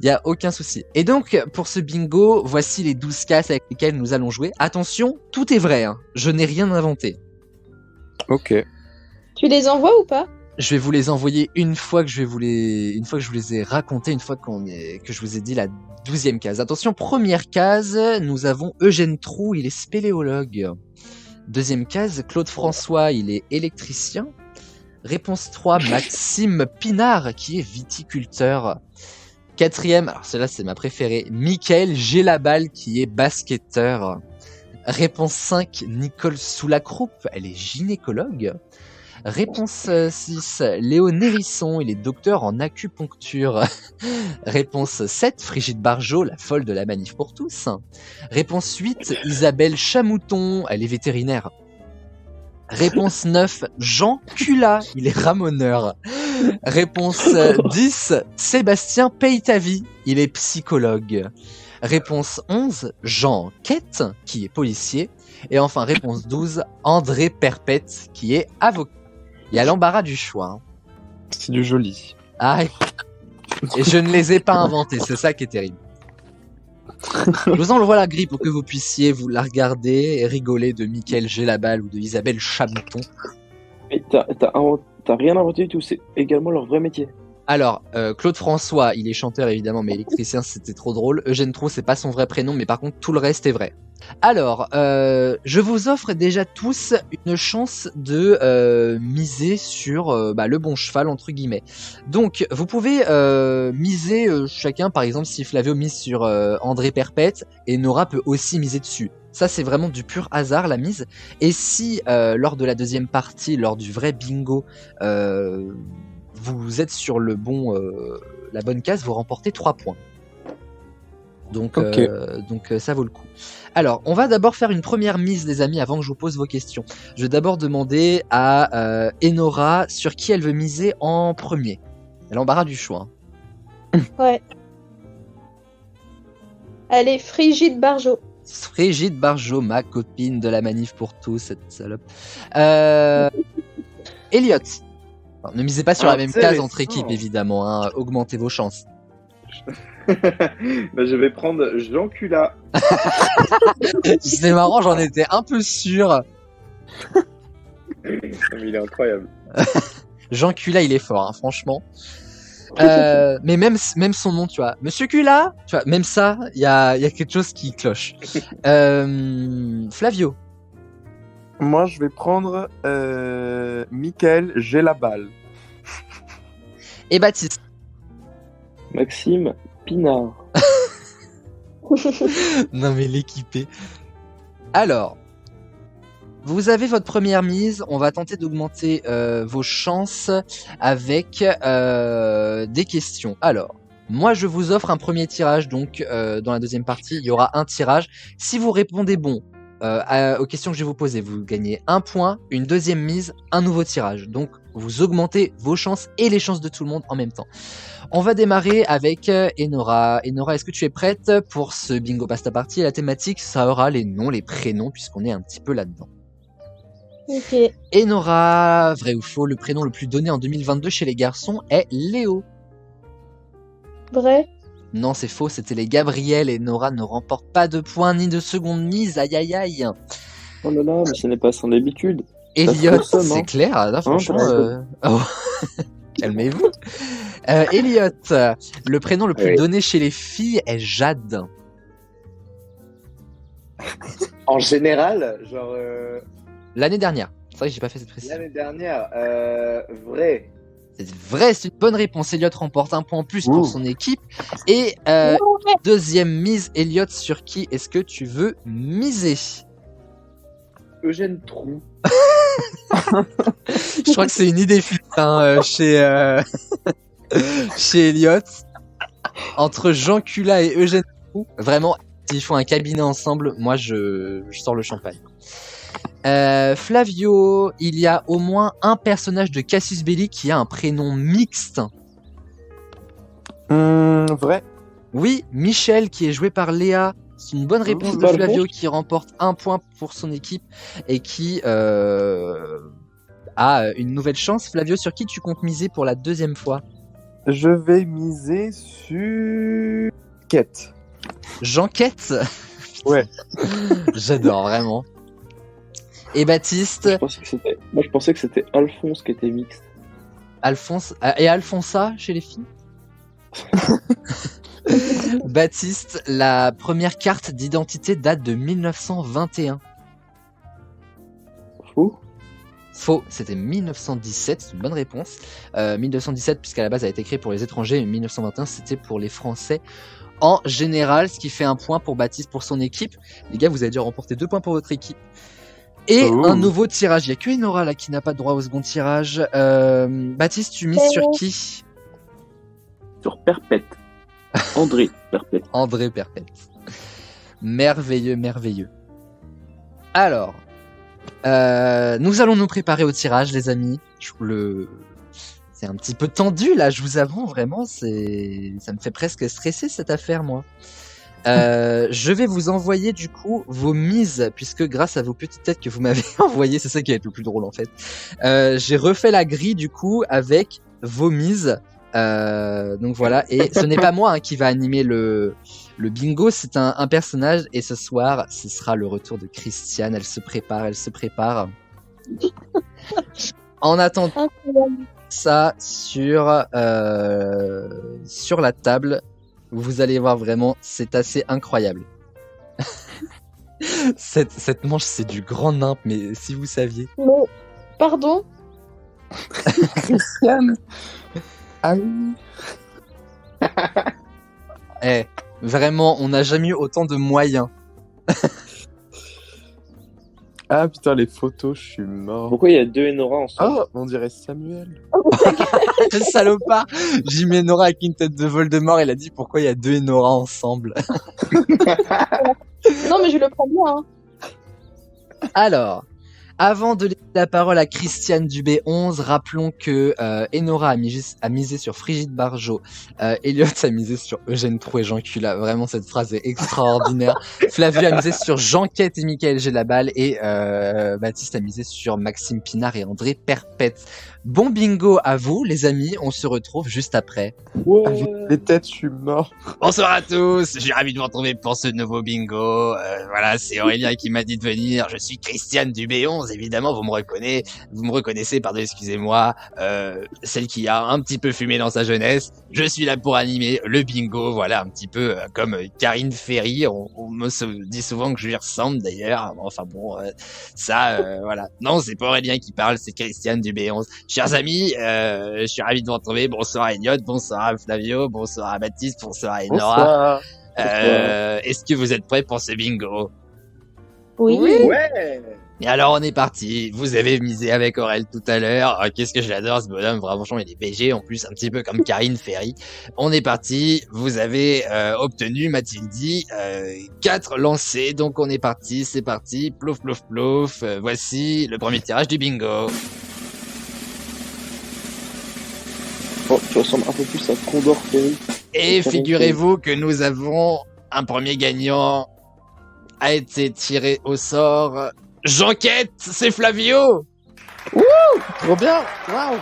A: Il y a aucun souci. Et donc, pour ce bingo, voici les 12 cases avec lesquelles nous allons jouer. Attention, tout est vrai, hein. Je n'ai rien inventé.
C: Ok.
D: Tu les envoies ou pas?
A: Je vais vous les envoyer une fois que je vous les ai racontés, une fois que je vous ai dit la 12e case. Attention, première case, nous avons Eugène Trou, il est spéléologue. Deuxième case, Claude François, il est électricien. Réponse 3, Maxime Pinard, qui est viticulteur. Quatrième, alors celle-là c'est ma préférée, Michael Gélaballe qui est basketteur. Réponse 5, Nicole Soulacroupe, elle est gynécologue. Réponse 6, Léo Nérisson, il est docteur en acupuncture. Réponse 7, Frigide Barjot, la folle de la manif pour tous. Réponse 8, Isabelle Chamouton, elle est vétérinaire. Réponse 9, Jean Cula, il est ramoneur. Réponse 10, Sébastien Peytavi, il est psychologue. Réponse 11, Jean Quette, qui est policier. Et enfin, réponse 12, André Perpète, qui est avocat. Il y a l'embarras du choix. Hein.
C: C'est du joli.
A: Ah, et je ne les ai pas inventés, c'est ça qui est terrible. Je vous envoie la grille pour que vous puissiez vous la regarder et rigoler de Michael Gélaballe ou de Isabelle Chamouton.
E: Mais t'as rien inventé du tout, c'est également leur vrai métier.
A: Alors, Claude François, il est chanteur évidemment, mais électricien, c'était trop drôle. Eugène Trou, c'est pas son vrai prénom, mais par contre, tout le reste est vrai. Alors, je vous offre déjà tous une chance de miser sur le bon cheval, entre guillemets. Donc, vous pouvez miser chacun, par exemple, si Flavio mise sur André Perpète, et Nora peut aussi miser dessus. Ça, c'est vraiment du pur hasard, la mise. Et si, lors de la deuxième partie, lors du vrai bingo, vous êtes sur la bonne case, vous remportez 3 points. Donc,
C: Ok.
A: donc ça vaut le coup. Alors, on va d'abord faire une première mise, les amis, avant que je vous pose vos questions. Je vais d'abord demander à Enora sur qui elle veut miser en premier. Elle embarras du choix.
D: Ouais. Allez, Frigide Barjot.
A: Frigide Barjot, ma copine de la manif pour tous, cette salope. Elliot. Alors, ne misez pas sur la même case entre équipes, évidemment. Hein. Augmentez vos chances.
B: Je vais prendre Jean Cula.
A: C'est marrant, j'en étais un peu sûr.
B: Mais il est incroyable.
A: Jean Cula, il est fort, hein, franchement. Mais même son nom, tu vois, Monsieur Cula, tu vois, même ça, il y a quelque chose qui cloche. Flavio.
C: Moi, je vais prendre Mickaël, j'ai la balle.
A: Et Baptiste.
E: Maxime Pinard.
A: Non mais l'équipé. Alors, vous avez votre première mise. On va tenter d'augmenter vos chances avec des questions. Alors, moi je vous offre un premier tirage. Donc, dans la deuxième partie, il y aura un tirage. Si vous répondez bon aux questions que je vais vous poser, vous gagnez 1 point, une deuxième mise, un nouveau tirage. Donc, vous augmentez vos chances et les chances de tout le monde en même temps. On va démarrer avec Enora. Enora, est-ce que tu es prête pour ce bingo pasta party? La thématique, ça aura les noms, les prénoms, puisqu'on est un petit peu là-dedans.
D: Ok.
A: Enora, vrai ou faux, le prénom le plus donné en 2022 chez les garçons est Léo.
D: Vrai.
A: Non, c'est faux, c'était les Gabriel. Et Nora ne remporte pas de points ni de seconde mise. Aïe aïe aïe.
E: Oh là là, mais ce n'est pas son habitude.
A: Elliot,
E: se consomme,
A: c'est
E: hein.
A: clair, là, franchement.
E: bravo.
A: Oh. Calmez-vous. Elliot, le prénom le plus
B: Oui.
A: donné chez les filles est Jade.
B: En général, genre
A: L'année dernière. C'est vrai que j'ai pas fait cette précision.
B: l'année dernière, vrai.
A: C'est vrai, c'est une bonne réponse. Elliot remporte 1 point en plus
C: Ouh.
A: pour son équipe. Et deuxième mise, Elliot, sur qui est-ce que tu veux miser?
B: Eugène Trou.
A: Je crois que c'est une idée fixe chez Elliot. Entre Jean Cula et Eugène Trou, vraiment, s'ils font un cabinet ensemble, moi je sors le champagne. Flavio, il y a au moins un personnage de Cassius Belli qui a un prénom mixte.
C: Vrai.
A: Oui, Michel qui est joué par Léa. C'est une bonne réponse de
E: bonne
A: Flavio
E: réponse.
A: qui remporte 1 point pour son équipe et qui a une nouvelle chance. Flavio, sur qui tu comptes miser pour la deuxième fois?
C: Je vais miser sur Quête.
A: Jean-Quête.
C: Ouais.
A: J'adore, vraiment. Et Baptiste,
E: Moi, je pensais que c'était Alphonse qui était mixte.
A: Alphonse et Alfonsa chez les filles. Baptiste, la première carte d'identité date de 1921.
E: Fou.
A: Faux, c'était 1917, c'est une bonne réponse. 1917, puisqu'à la base elle a été créée pour les étrangers, et 1921 c'était pour les Français en général, ce qui fait 1 point pour Baptiste pour son équipe. Les gars, vous avez déjà remporté 2 points pour votre équipe. Et
C: Oh.
A: un nouveau tirage. Il n'y a que Enora là qui n'a pas de droit au second tirage. Baptiste, tu mises sur qui?
E: Sur Perpète. André Perpète.
A: André Perpète. Merveilleux, merveilleux. Alors, nous allons nous préparer au tirage, les amis. C'est un petit peu tendu là, je vous avoue, vraiment, ça me fait presque stresser cette affaire, moi. Je vais vous envoyer du coup vos mises, puisque grâce à vos petites têtes que vous m'avez envoyées, c'est ça qui va être le plus drôle en fait. J'ai refait la grille du coup avec vos mises. Donc voilà, et ce n'est pas moi qui va animer le bingo, c'est un personnage, et ce soir, ce sera le retour de Christiane. Elle se prépare. En attendant, ça sur la table. Vous allez voir vraiment, c'est assez incroyable. Cette manche, c'est du grand nimp, mais si vous saviez.
D: Mais, pardon.
C: Christiane. Ah oui.
A: Vraiment, on n'a jamais eu autant de moyens.
C: Ah putain, les photos, je suis mort.
E: Pourquoi il y a 2 Enora ensemble?
C: Oh, on dirait Samuel.
A: Le salopard. J'y mets Nora avec une tête de Voldemort. Il a dit pourquoi il y a 2 Nora ensemble.
D: Non, mais je le prends bien. Hein.
A: Alors, avant de laisser la parole à Christiane du B11, rappelons que Enora a misé sur Frigide Barjot, Elliot a misé sur Eugène Trou et Jean Cula. Vraiment, cette phrase est extraordinaire. Flavio a misé sur Jean Quête et Michael Gélaballe et Baptiste a misé sur Maxime Pinard et André Perpète. Bon bingo à vous, les amis. On se retrouve juste après.
C: Avec les têtes, je suis mort.
A: Bonsoir à tous, je suis ravi de vous retrouver pour ce nouveau bingo. Voilà, c'est Aurélien qui m'a dit de venir. Je suis Christiane du B11, évidemment, vous me reconnaissez, pardon, excusez-moi, celle qui a un petit peu fumé dans sa jeunesse. Je suis là pour animer le bingo, voilà, un petit peu comme Karine Ferry. On me dit souvent que je lui ressemble d'ailleurs. Enfin bon, voilà. Non, c'est pas Aurélien qui parle, c'est Christiane du B11. Chers amis, je suis ravi de vous retrouver. Bonsoir à Elliot, bonsoir à Flavio, bonsoir à Baptiste, bonsoir à Enora. Est-ce que vous êtes prêts pour ce bingo?
D: Oui.
B: Ouais.
A: Et alors on est parti. Vous avez misé avec Aurel tout à l'heure. Qu'est-ce que je l'adore ce bonhomme. Franchement il est BG en plus, un petit peu comme Karine Ferry. On est parti. Vous avez obtenu, m'a-t-il dit, 4 lancers. Donc on est parti. C'est parti. Plouf plouf plouf. Voici le premier tirage du bingo.
E: Oh, tu ressembles un peu plus à Condor Ferry.
A: Et figurez-vous que nous avons un premier gagnant. A été tiré au sort. J'enquête, c'est Flavio.
C: Trop bien. Waouh.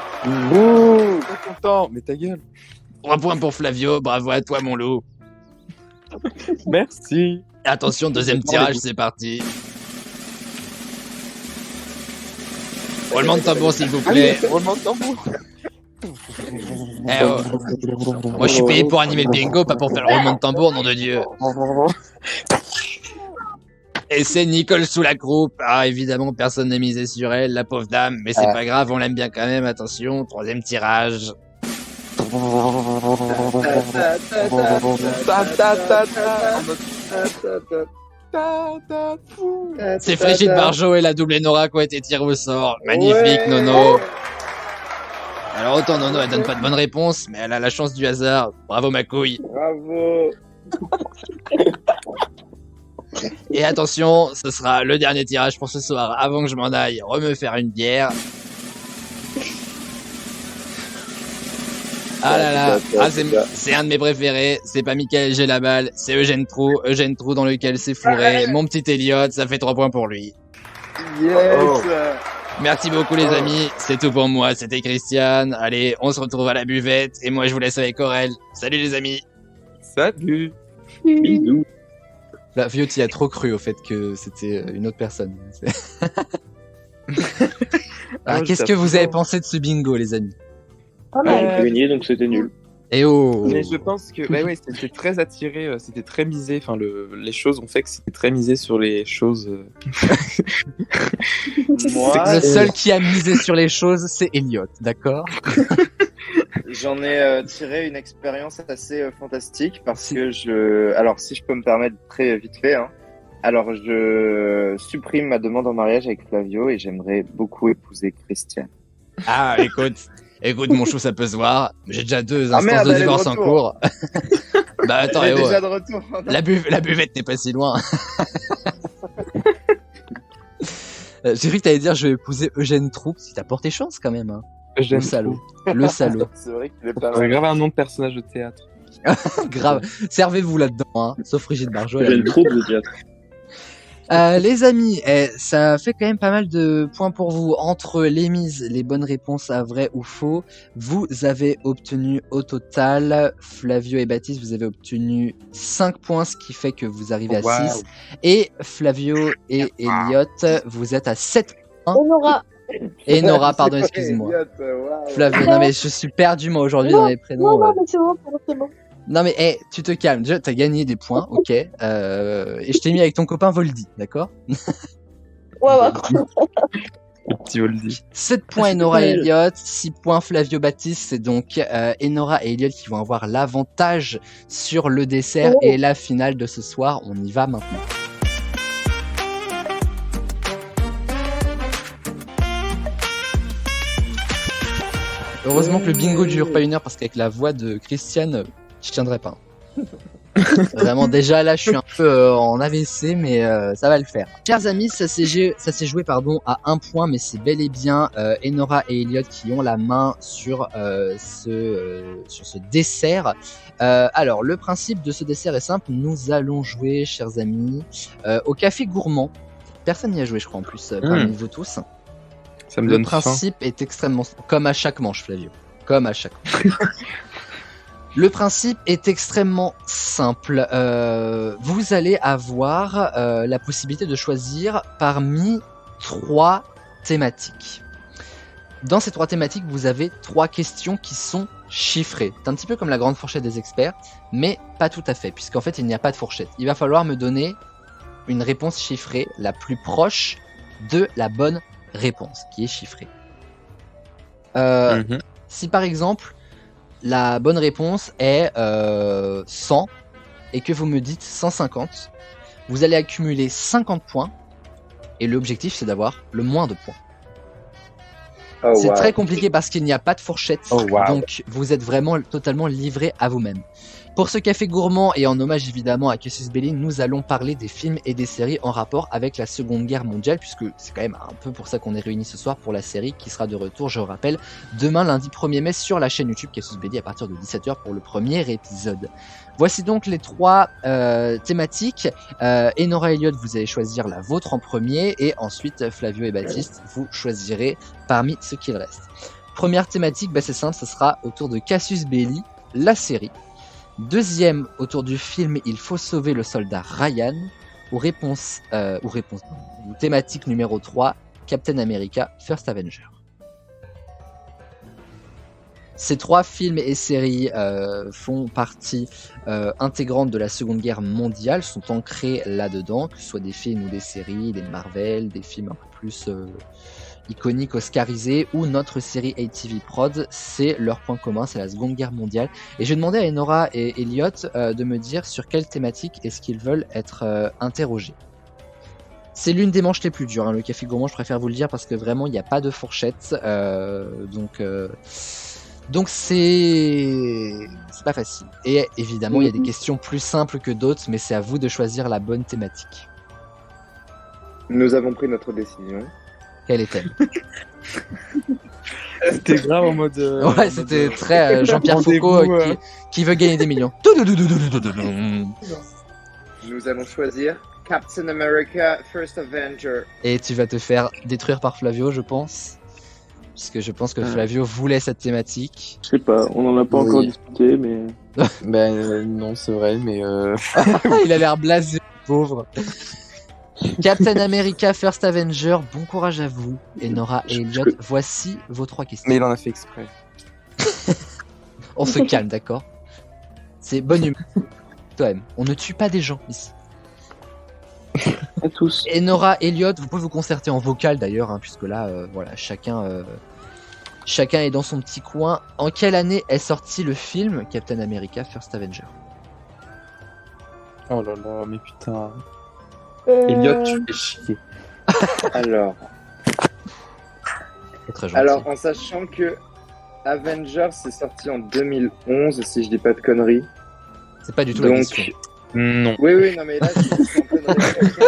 C: Trop content. Mais ta gueule.
A: 3 points pour Flavio, bravo à toi mon loup.
C: Merci.
A: Attention, deuxième tirage, c'est parti. Roulement de tambour s'il vous plaît.
C: Roulement de tambour.
A: Moi je suis payé pour animer le bingo, pas pour faire le roulement de tambour, nom de Dieu. Et c'est Nicole sous la croupe. Ah, évidemment, personne n'a misé sur elle, la pauvre dame. Mais c'est pas grave, on l'aime bien quand même. Attention, 3e tirage. C'est Frigide Barjot et la double Enora qui ont été tirés au sort. Magnifique, Nono. Alors autant Nono, elle donne pas de bonnes réponses, mais elle a la chance du hasard. Bravo ma couille.
B: Bravo.
A: Et attention, ce sera le dernier tirage pour ce soir. Avant que je m'en aille, me faire une bière. Ah là là, c'est un de mes préférés. C'est pas Michael Gélaballe, c'est Eugène Trou. Eugène Trou dans lequel c'est fourré. Mon petit Elliot, ça fait 3 points pour lui.
B: Yes.
A: Merci beaucoup les amis, c'est tout pour moi, c'était Christiane. Allez, on se retrouve à la buvette. Et moi je vous laisse avec Aurel. Salut les amis.
C: Salut.
E: Bisous.
A: Flavio, t'y as trop cru au fait que c'était une autre personne. Qu'est-ce que vous avez pensé de ce bingo, les amis?
D: Pas mal.
E: J'ai gagné, donc c'était nul.
A: Eh oh!
C: Mais je pense que ouais, c'était très attiré, c'était très misé. Enfin, les choses ont fait que c'était très misé sur les choses.
B: Moi,
A: Le seul qui a misé sur les choses, c'est Elliot, d'accord?
B: j'en ai tiré une expérience assez fantastique parce que alors si je peux me permettre très vite fait, hein. Alors je supprime ma demande en mariage avec Flavio et j'aimerais beaucoup épouser Christiane.
A: Ah, écoute, mon chou, ça peut se voir. J'ai déjà 2 instances
B: merde,
A: de
B: elle est de
A: divorce en
B: retour.
A: cours. Bah attends,
B: Elle est
A: eh oh,
B: déjà de retour.
A: la buvette n'est pas si loin. J'ai cru que t'allais dire je vais épouser Eugène Trou, parce qu'il t'a porté chance quand même. Hein. Le salaud. Le salaud.
B: C'est vrai qu'il est pas
C: C'est
B: mal.
C: grave un nom de personnage de théâtre.
A: Grave. Servez-vous là-dedans, hein. Sauf Frigide Barjot.
E: J'ai le trouble de théâtre.
A: Les amis, ça fait quand même pas mal de points pour vous. Entre les mises, les bonnes réponses à vrai ou faux, vous avez obtenu au total, Flavio et Baptiste, vous avez obtenu 5 points, ce qui fait que vous arrivez à 6. Et Flavio et Elliot, vous êtes à 7 points.
D: Enora,
A: Enora, pardon, excuse-moi. Flavio, non mais je suis perdu moi aujourd'hui dans les prénoms.
D: Non, mais c'est bon, c'est bon.
A: Non mais hey, tu te calmes, déjà t'as gagné des points, ok. Et je t'ai mis avec ton copain Voldy, d'accord?
D: Ouais.
C: Petit Voldy.
A: 7 points Enora et Elliot, 6 points Flavio Baptiste, c'est donc Enora et Elliot qui vont avoir l'avantage sur le dessert et la finale de ce soir, on y va maintenant. Heureusement que le bingo dure pas 1 heure parce qu'avec la voix de Christiane, je tiendrai pas. Vraiment, déjà là, je suis un peu en AVC, mais ça va le faire. Chers amis, ça s'est joué à 1 point, mais c'est bel et bien Enora et Elliot qui ont la main sur ce dessert. Alors, le principe de ce dessert est simple. Nous allons jouer, chers amis, au café gourmand. Personne n'y a joué, je crois, en plus, parmi vous tous.
C: Ça me
A: Le
C: donne
A: principe est extrêmement... Comme à chaque manche, Flavio. Comme à chaque manche. Le principe est extrêmement simple. Vous allez avoir la possibilité de choisir parmi 3 thématiques. Dans ces 3 thématiques, vous avez 3 questions qui sont chiffrées. C'est un petit peu comme la grande fourchette des experts, mais pas tout à fait, puisqu'en fait, il n'y a pas de fourchette. Il va falloir me donner une réponse chiffrée la plus proche de la bonne réponse, qui est chiffrée. Si par exemple, la bonne réponse est 100 et que vous me dites 150, vous allez accumuler 50 points et l'objectif c'est d'avoir le moins de points. C'est très compliqué parce qu'il n'y a pas de fourchette, donc vous êtes vraiment totalement livré à vous-même. Pour ce café gourmand et en hommage évidemment à Cassius Belli, nous allons parler des films et des séries en rapport avec la Seconde Guerre mondiale, puisque c'est quand même un peu pour ça qu'on est réunis ce soir pour la série qui sera de retour, je rappelle, demain lundi 1er mai sur la chaîne YouTube Cassius Belli à partir de 17h pour le premier épisode. Voici donc les 3 thématiques. Enora et Elliot, vous allez choisir la vôtre en premier et ensuite Flavio et Baptiste, vous choisirez parmi ce qu'il reste. Première thématique, c'est simple, ce sera autour de Cassius Belli, la série. Deuxième, autour du film Il faut sauver le soldat Ryan, ou thématique numéro 3, Captain America First Avenger. Ces 3 films et séries font partie intégrante de la Seconde Guerre mondiale, sont ancrés là-dedans, que ce soit des films ou des séries, des Marvel, des films un peu plus iconiques, oscarisés, ou notre série ATV Prod, c'est leur point commun, c'est la Seconde Guerre mondiale. Et j'ai demandé à Enora et Elliot de me dire sur quelle thématique est-ce qu'ils veulent être interrogés. C'est l'une des manches les plus dures, le café gourmand, je préfère vous le dire, parce que vraiment, il n'y a pas de fourchette, donc c'est pas facile. Et évidemment, il y a des questions plus simples que d'autres, mais c'est à vous de choisir la bonne thématique.
B: Nous avons pris notre décision.
A: Quelle est-elle?
C: C'était grave en mode.
A: Ouais, c'était très Jean-Pierre Foucault qui veut gagner des millions.
B: Nous allons choisir Captain America First Avenger.
A: Et tu vas te faire détruire par Flavio, je pense. Puisque je pense que Flavio voulait cette thématique.
E: Je sais pas, on en a pas encore discuté, mais.
C: Non, c'est vrai, mais.
A: Il a l'air blasé, pauvre. Captain America First Avenger, bon courage à vous, Enora et Elliot. Voici vos 3 questions.
C: Mais il en a fait exprès.
A: On se calme, d'accord? C'est bonne humeur. Toi-même, on ne tue pas des gens ici.
E: À tous.
A: Enora, Elliot, vous pouvez vous concerter en vocal d'ailleurs, puisque là, voilà, chacun est dans son petit coin. En quelle année est sorti le film Captain America First Avenger?
C: Oh là là, mais putain. Elliot, tu fais chier.
B: Alors,
A: très gentil.
B: Alors, en sachant que Avengers c'est sorti en 2011, si je dis pas de conneries.
A: C'est pas du tout la question.
C: Non.
B: Oui, non mais là, je suis en pleine réflexion.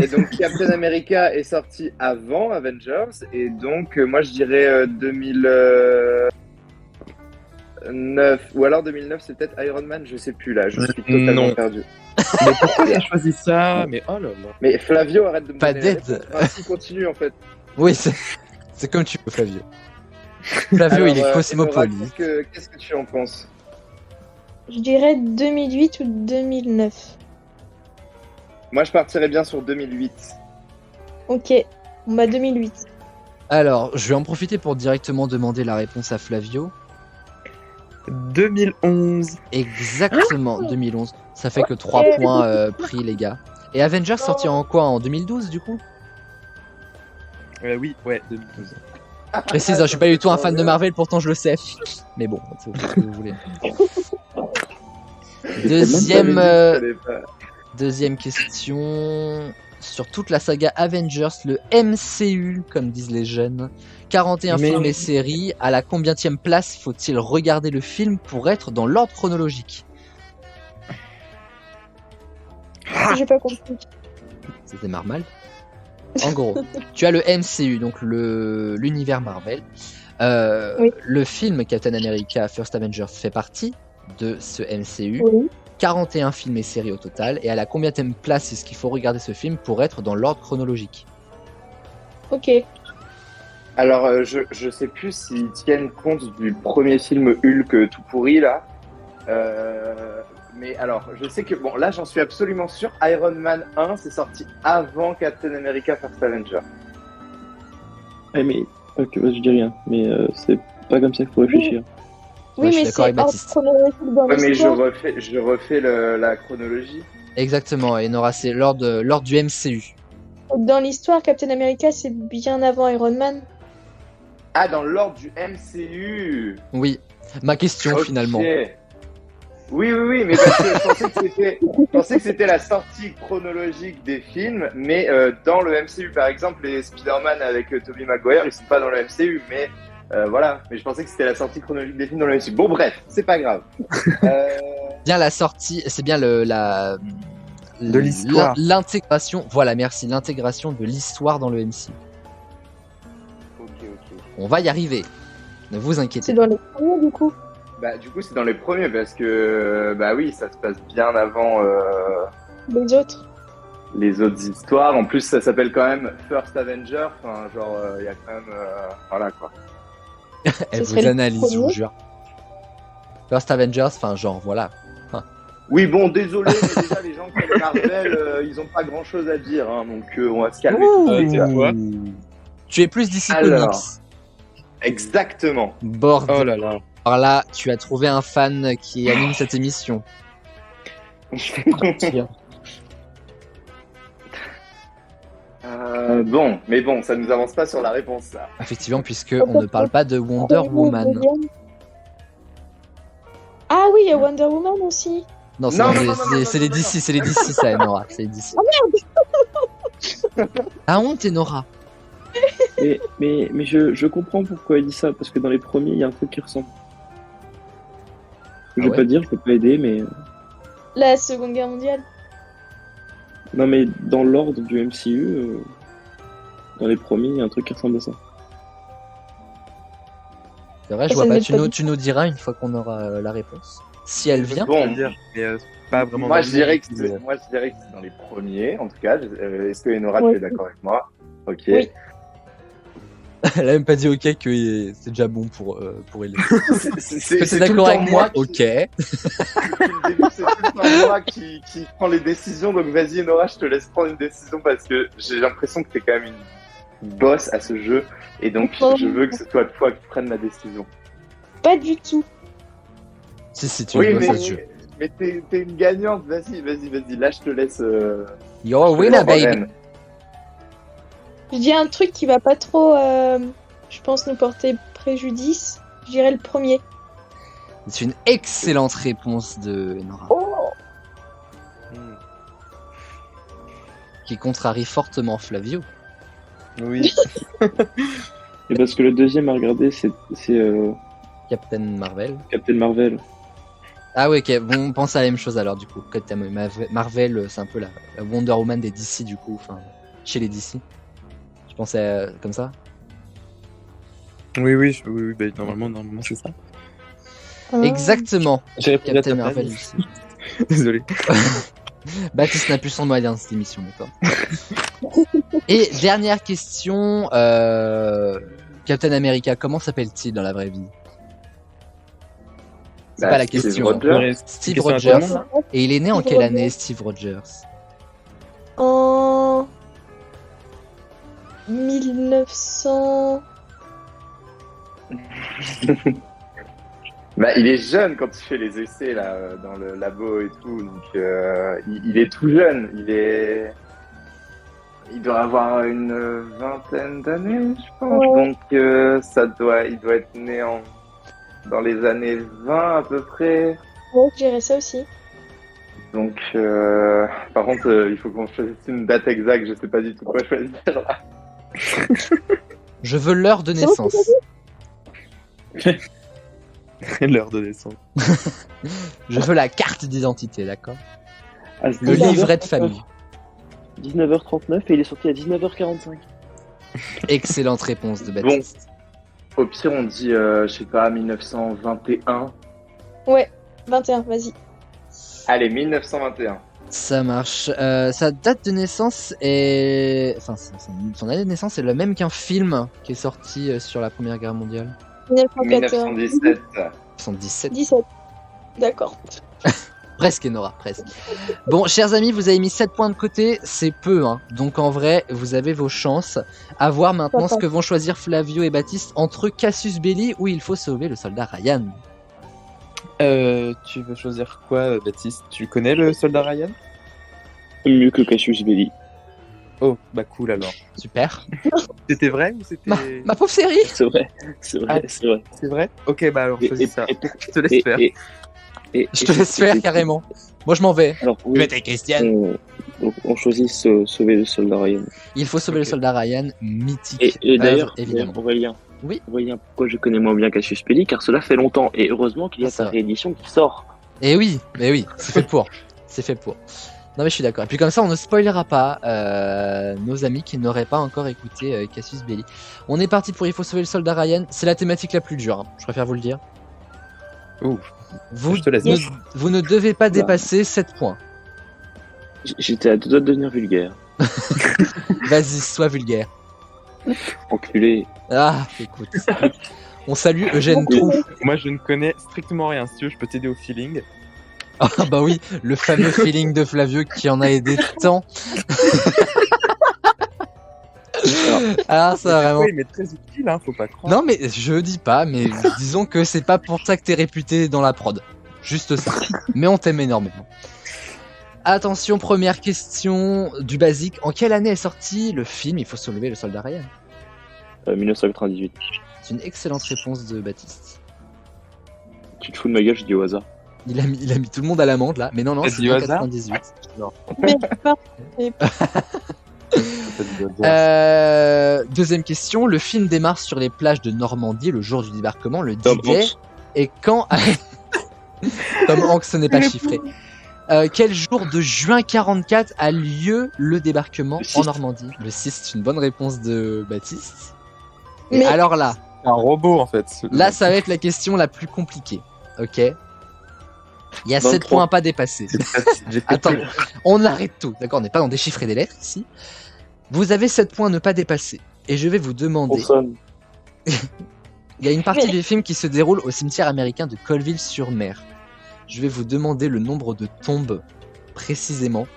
B: Et donc, Captain America est sorti avant Avengers, et donc, moi je dirais 2009, ou alors 2009, c'est peut-être Iron Man, je sais plus là, je suis totalement perdu.
C: Mais pourquoi il a choisi ça? Mais oh là là.
B: Mais Flavio, arrête de me
A: pas
B: donner
A: d'aide.
B: Ainsi continue en fait.
A: Oui, c'est comme tu veux, Flavio. Flavio, il est cosmopolite.
B: Enora, qu'est-ce que tu en penses?
D: Je dirais 2008 ou 2009.
B: Moi, je partirais bien sur 2008.
D: Ok. Bah 2008.
A: Alors, je vais en profiter pour directement demander la réponse à Flavio.
C: 2011.
A: Exactement, 2011. Ça fait que 3 points pris, les gars. Et Avengers sorti en quoi? En 2012, du coup?
C: Oui, ouais, 2012.
A: Je précise, hein, je suis pas du tout un fan de Marvel, pourtant je le sais. Mais bon, c'est ce que vous voulez. Deuxième question. Sur toute la saga Avengers, le MCU, comme disent les jeunes, 41 films et séries, à la combienième place faut-il regarder le film pour être dans l'ordre chronologique?
D: J'ai pas compris.
A: C'était Marvel. En gros, tu as le MCU, donc l'univers Marvel.
D: Oui.
A: Le film Captain America First Avengers fait partie de ce MCU.
D: Oui.
A: 41 films et séries au total. Et à la combienième place est-ce qu'il faut regarder ce film pour être dans l'ordre chronologique?
D: Ok.
B: Alors, je sais plus s'ils tiennent compte du premier film Hulk tout pourri, là. Mais alors, je sais que, bon, là, j'en suis absolument sûr, Iron Man 1, c'est sorti avant Captain America First Avenger.
E: Ouais, mais. Ok, bah, je dis rien. Mais c'est pas comme ça qu'il faut réfléchir.
D: Oui,
A: Ouais, je suis
D: mais
A: d'accord avec
D: c'est ordre
A: Baptiste.
D: chronologique dans
B: Ouais, mais
D: l'histoire.
B: je refais la chronologie.
A: Exactement, et Nora, c'est l'ordre du MCU.
D: Dans l'histoire, Captain America, c'est bien avant Iron Man.
B: Ah, dans l'ordre du MCU.
A: Oui, ma question
B: Ok.
A: finalement.
B: Oui, mais parce que je pensais que c'était la sortie chronologique des films, mais dans le MCU, par exemple, les Spider-Man avec Tobey Maguire, ils sont pas dans le MCU, mais voilà. Mais je pensais que c'était la sortie chronologique des films dans le MCU. Bon, bref, c'est pas grave.
A: Bien la sortie, c'est bien
C: De l'histoire.
A: L'intégration, voilà, merci, l'intégration de l'histoire dans le MCU.
B: Ok.
A: On va y arriver. Ne vous inquiétez
D: C'est
A: pas.
D: dans les premiers, du coup.
B: Bah, du coup, c'est dans les premiers parce que, bah oui, ça se passe bien avant
D: Les autres.
B: les autres histoires. En plus, ça s'appelle quand même First Avenger. Enfin, genre, il y a quand même, voilà quoi.
A: Elle
D: Ce serait
A: vous
D: le
A: analyse, je vous
D: premier.
A: jure. First Avengers, enfin genre voilà.
B: Oui, bon, désolé, mais déjà, les gens qui aiment Marvel, ils ont pas grand chose à dire, hein, donc on va se calmer. tout de suite, là.
C: Quoi
A: Tu es plus DC
B: Alors.
A: Comics.
B: Exactement.
A: Bordel.
C: Oh là là.
A: Alors là, tu as trouvé un fan qui anime cette émission.
B: Bon, mais bon, ça nous avance pas sur la réponse, ça.
A: Effectivement, puisque on ne parle pas de Wonder Woman.
D: Ah oui, il y a Wonder Woman aussi.
A: Non, c'est
B: Non,
A: dans
B: non,
A: les-
B: non,
A: c'est-
B: non,
A: c'est
B: non,
A: les
B: non,
A: DC, c'est les DC, ça, Nora. C'est les DC. Ah honte, Nora.
E: Mais je comprends pourquoi il dit ça, parce que dans les premiers, il y a un truc qui ressemble. Je vais
A: ouais
E: pas dire, je peux pas aider, mais.
D: La Seconde Guerre mondiale.
E: Non, mais dans l'ordre du MCU, dans les premiers, il y a un truc qui ressemble à ça.
A: C'est vrai, je
D: Ça
A: vois
D: ne
A: pas.
D: l'est
A: Tu
D: pas
A: nous,
D: du
A: tu nous diras une fois qu'on aura la réponse. Si elle vient.
B: Bon,
C: Dire, mais, pas vraiment.
B: moi
C: dans
B: je,
C: le
B: dirais que
C: même, mais-
B: moi je dirais que c'est dans les premiers, en tout cas. Est-ce que Enora,
D: Oui.
B: tu es d'accord avec moi? Ok.
D: Oui.
A: Elle a même pas dit ok que c'est déjà bon pour elle.
B: C'est
A: T'es
B: tout le
A: d'accord
B: temps
A: avec moi?
B: qui-
A: Ok.
B: Depuis le début, c'est tout le temps moi qui prend les décisions. Donc vas-y, Enora, je te laisse prendre une décision parce que j'ai l'impression que t'es quand même une boss à ce jeu. Et donc,
D: Oh.
B: je veux que ce soit toi qui prennes la décision.
D: Pas du tout.
A: Si tu
B: Oui,
A: veux ça se joue.
B: mais t'es une gagnante. Vas-y. Là, je te laisse.
A: You're a
B: je te
A: winner,
B: laisse
A: baby.
B: reine.
D: Je dis un truc qui va pas trop, je pense, nous porter préjudice. Je dirais le premier.
A: C'est une excellente réponse de Nora,
C: Hmm.
A: qui contrarie fortement Flavio.
C: Oui.
E: Et parce que le deuxième à regarder, c'est
A: Captain Marvel.
E: Captain Marvel.
A: Ah ouais, ok, bon, on pense à la même chose alors du coup. Captain Marvel, c'est un peu la Wonder Woman des DC du coup, enfin, chez les DC. Je pensais comme ça.
C: Oui, bah, normalement, c'est ça.
D: Ah.
A: Exactement.
C: J'ai répondu à
A: Captain
C: ta
A: Marvel
C: place.
A: aussi.
C: Désolé.
A: Baptiste n'a plus son mot à dire dans cette émission, d'accord. Et dernière question, Captain America, comment s'appelle-t-il dans la vraie vie? C'est
B: Bah,
A: pas la
B: Steve
A: question.
B: Rogers.
A: Steve
C: Question à
A: Rogers.
C: tout le monde, là.
A: Et il est né en
D: Steve
A: quelle
D: Rogers.
A: année, Steve Rogers?
D: En 1900.
B: Bah, il est jeune quand il fait les essais là dans le labo et tout, donc il est tout jeune. Il doit avoir une vingtaine d'années, je pense.
D: Ouais.
B: Donc il doit être né dans les années 20 à peu près.
D: Ouais, je dirais ça aussi.
B: Donc, par contre, il faut qu'on choisisse une date exacte. Je sais pas du tout quoi choisir là.
A: Je veux l'heure de
D: C'est bon,
A: naissance.
C: L'heure de naissance.
A: Je veux la carte d'identité, d'accord?
E: Ah,
A: Le livret de famille.
E: 19h39 et il est sorti à 19h45.
A: Excellente réponse de Baptiste.
B: Au pire, on dit, je sais pas, 1921.
D: Ouais, 21, vas-y.
B: Allez, 1921.
A: Ça marche. Sa date de naissance est... Enfin, son année de naissance est la même qu'un film qui est sorti sur la Première Guerre mondiale.
D: 1914.
B: 1917.
A: 77.
D: 17. D'accord.
A: Presque, Nora, presque. Bon, chers amis, vous avez mis 7 points de côté, c'est peu, hein. Donc en vrai, vous avez vos chances. À voir maintenant ce que vont choisir Flavio et Baptiste entre Cassius Belli ou il faut sauver le soldat Ryan.
C: Tu veux choisir quoi, Baptiste? Tu connais le soldat Ryan?
E: Mieux que Cassius Belli.
C: Oh, bah cool alors.
A: Super.
C: C'était vrai ou c'était...
A: Ma pauvre série.
E: C'est vrai, c'est vrai,
C: Ah.
E: c'est vrai.
C: C'est vrai? Ok, bah alors choisis ça. Je te laisse
E: et-
C: faire.
A: Je te laisse faire carrément. Moi je m'en vais.
E: Alors, oui,
A: Mettez Christiane.
E: on choisit sauver le soldat Ryan.
A: Il faut sauver
C: Ok.
A: le soldat Ryan, mythique.
E: Et d'ailleurs,
A: évidemment.
E: Aurélien.
A: Oui.
E: Aurélien, pourquoi je connais moins bien Cassius Belli? Car cela fait longtemps. Et heureusement qu'il y a
A: Ah, ça
E: sa
A: va.
E: réédition qui sort.
A: Et oui, mais oui, c'est fait pour. C'est fait pour. Non mais je suis d'accord. Et puis comme ça, on ne spoilera pas nos amis qui n'auraient pas encore écouté Cassius Belli. On est parti pour Il faut sauver le soldat Ryan. C'est la thématique la plus dure, hein. Je préfère vous le dire.
C: Ouh.
A: Vous,
C: Je te laisse.
A: vous ne devez pas dépasser 7 points.
E: J'étais à deux doigts de devenir vulgaire.
A: Vas-y, sois vulgaire.
E: Enculé.
A: Ah, écoute. On salue Eugène Trou.
C: Moi, je ne connais strictement rien. Si tu veux, je peux t'aider au feeling.
A: Ah bah oui, le fameux feeling de Flavio qui en a aidé tant. Ah, ça vraiment.
C: Oui, mais très utile, hein, faut pas croire.
A: Non, mais je dis pas, mais disons que c'est pas pour ça que t'es réputé dans la prod. Juste ça. Mais on t'aime énormément. Attention, première question du basique. En quelle année est sorti le film Il faut sauver le soldat Ryan?
E: 1998.
A: C'est une excellente réponse de Baptiste.
E: Tu te fous de ma gueule, je dis au hasard.
A: Il a mis tout le monde à l'amende là, mais non,
C: T'as
A: c'est
C: dit au
A: bien
C: hasard
A: 98.
D: Mais pas.
A: Deuxième question, le film démarre sur les plages de Normandie le jour du débarquement, le
E: Tom
A: D-Day.
E: Hanks.
A: Et quand... Tom Hanks, ce n'est pas chiffré. Quel jour de juin 44 a lieu le débarquement
E: Le
A: en
E: 6.
A: Normandie? Le 6, c'est une bonne réponse de Baptiste. Et
D: Mais-
A: alors là,
C: Un robot, en fait.
A: là ça va être la question la plus compliquée. Ok? Il y a 7
E: 23.
A: points à pas dépasser.
C: J'ai fait
A: Attends,
C: plus.
A: on arrête tout. D'accord, on n'est pas dans des chiffres et des lettres ici. Vous avez 7 points à ne pas dépasser. Et je vais vous demander...
E: Personne.
A: Il y a une partie du film qui se déroule au cimetière américain de Colville-sur-Mer. Je vais vous demander le nombre de tombes, précisément,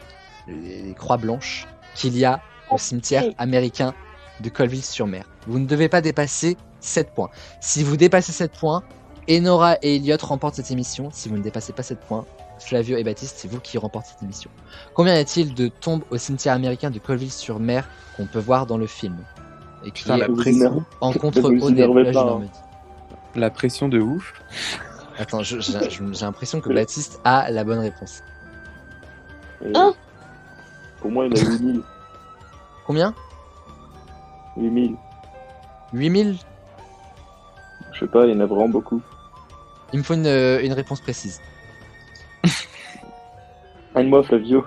A: les croix blanches, qu'il y a au cimetière américain de Colville-sur-Mer. Vous ne devez pas dépasser 7 points. Si vous dépassez 7 points, Enora et Elliot remportent cette émission. Si vous ne dépassez pas 7 points, Flavio et Baptiste, c'est vous qui remportez cette émission. Combien y a-t-il de tombes au cimetière américain de Colville-sur-Mer qu'on peut voir dans le film? Et qui
C: Putain,
A: est
C: la
E: Vous
C: pression.
E: énervez.
A: en
E: Ne vous
A: contre-haut des
E: énervez
A: plages de
E: pas, hein.
A: Normandie.
C: La pression de ouf.
A: Attends, j'ai l'impression que Baptiste a la bonne réponse.
E: Et
D: Hein
E: Pour moi, il y en a 8000.
A: Combien?
E: 8000.
A: 8000?
E: Je sais pas, il y en a vraiment beaucoup.
A: Il me faut une réponse précise.
E: Aide-moi, Flavio.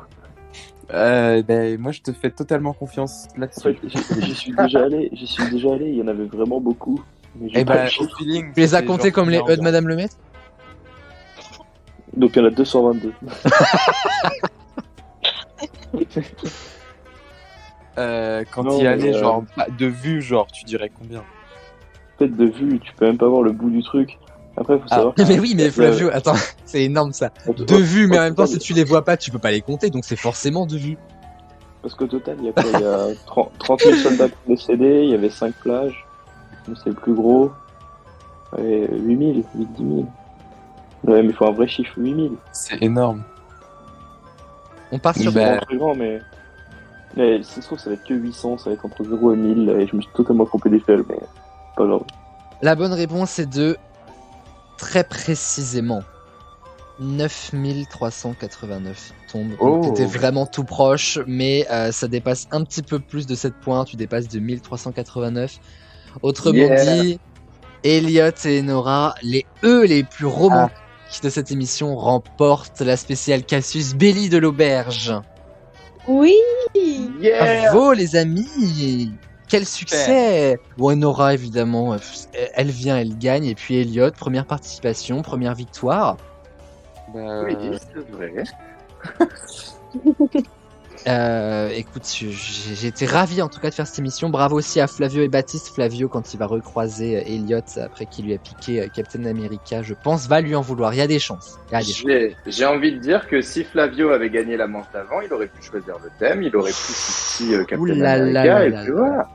C: Ben, moi, je te fais totalement confiance
E: En
C: là-dessus.
E: fait, j'y suis déjà allé, il y en avait vraiment beaucoup. Mais j'ai
C: Et
E: pas
C: bah,
E: le chiffre.
C: au feeling.
A: Tu les as
C: c'est
A: comptés
C: genre
A: comme les
C: combien
A: E de Madame le Maître?
E: Donc il y en a 222.
C: Quand
E: Non,
C: il y allait,
E: mais,
C: genre, de vue, genre, tu dirais combien?
E: Peut-être de vue, tu peux même pas voir le bout du truc. Après, faut
C: Ah.
E: savoir.
A: Mais oui, mais Flavio, attends, c'est énorme ça. De vue, mais en même temps, si tu les vois pas, tu peux pas les compter, donc c'est forcément de vue.
E: Parce qu'au total, il y a quoi? Il y a 30 000 soldats décédés, il y avait 5 plages. C'est le plus gros. Et 8 000, 10 000. Ouais, mais il faut un vrai chiffre, 8 000.
C: C'est énorme.
A: On part sur
E: C'est
C: Bah,
E: pas très grand, mais si ça se trouve, ça va être que 800, ça va être entre 0 et 1000, et je me suis totalement trompé d'échelle, mais pas grave.
A: La bonne réponse est de très précisément 9389 tombes.
B: Oh.
A: Donc t'étais vraiment tout proche, mais ça dépasse un petit peu plus de 7 points. Tu dépasses de 1389. Autrement
B: Yeah.
A: dit, Elliot et Nora, les plus romantiques de cette émission, remportent la spéciale Cassius Belli de l'auberge.
D: Oui.
B: Yeah.
A: Bravo les amis! Quel succès! Bon, Nora évidemment, elle vient, elle gagne. Et puis Elliot, première participation, première victoire.
B: Oui, c'est vrai.
A: Écoute, j'ai été ravi en tout cas de faire cette émission. Bravo aussi à Flavio et Baptiste. Flavio, quand il va recroiser Elliot après qu'il lui a piqué Captain America, je pense, va lui en vouloir. Il y a des chances. Il y a des chances.
B: J'ai envie de dire que si Flavio avait gagné la manche d'avant, il aurait pu choisir le thème, il aurait pu citer Captain
A: Ouh là là
B: America,
A: là
B: et
A: là
B: puis
A: là.
B: voilà.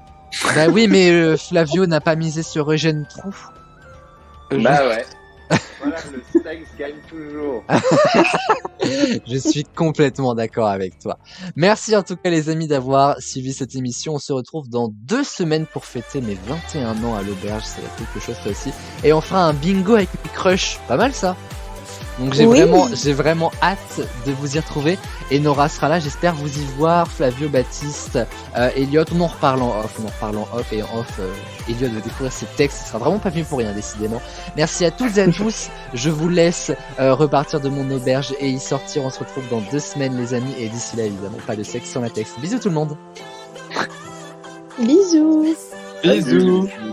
A: Bah oui, mais Flavio n'a pas misé sur Eugène Trou.
B: Bah ouais. Voilà, le sexe gagne toujours.
A: Je suis complètement d'accord avec toi. Merci en tout cas les amis d'avoir suivi cette émission. On se retrouve dans 2 semaines pour fêter mes 21 ans à l'auberge. Ça va être quelque chose ça aussi. Et on fera un bingo avec les crushs. Pas mal ça. Donc j'ai
D: Oui.
A: vraiment hâte de vous y retrouver. Et Nora sera là, j'espère vous y voir. Flavio, Baptiste, Elliot, on en reparle en off. Et en off, Elliot va découvrir ses textes. Il sera vraiment pas venu pour rien, décidément. Merci à toutes et à tous. Je vous laisse repartir de mon auberge et y sortir. On se retrouve dans 2 semaines, les amis. Et d'ici là, évidemment, pas de sexe sans latex. Bisous tout le monde.
D: Bisous.
C: Bisous.
B: Salut.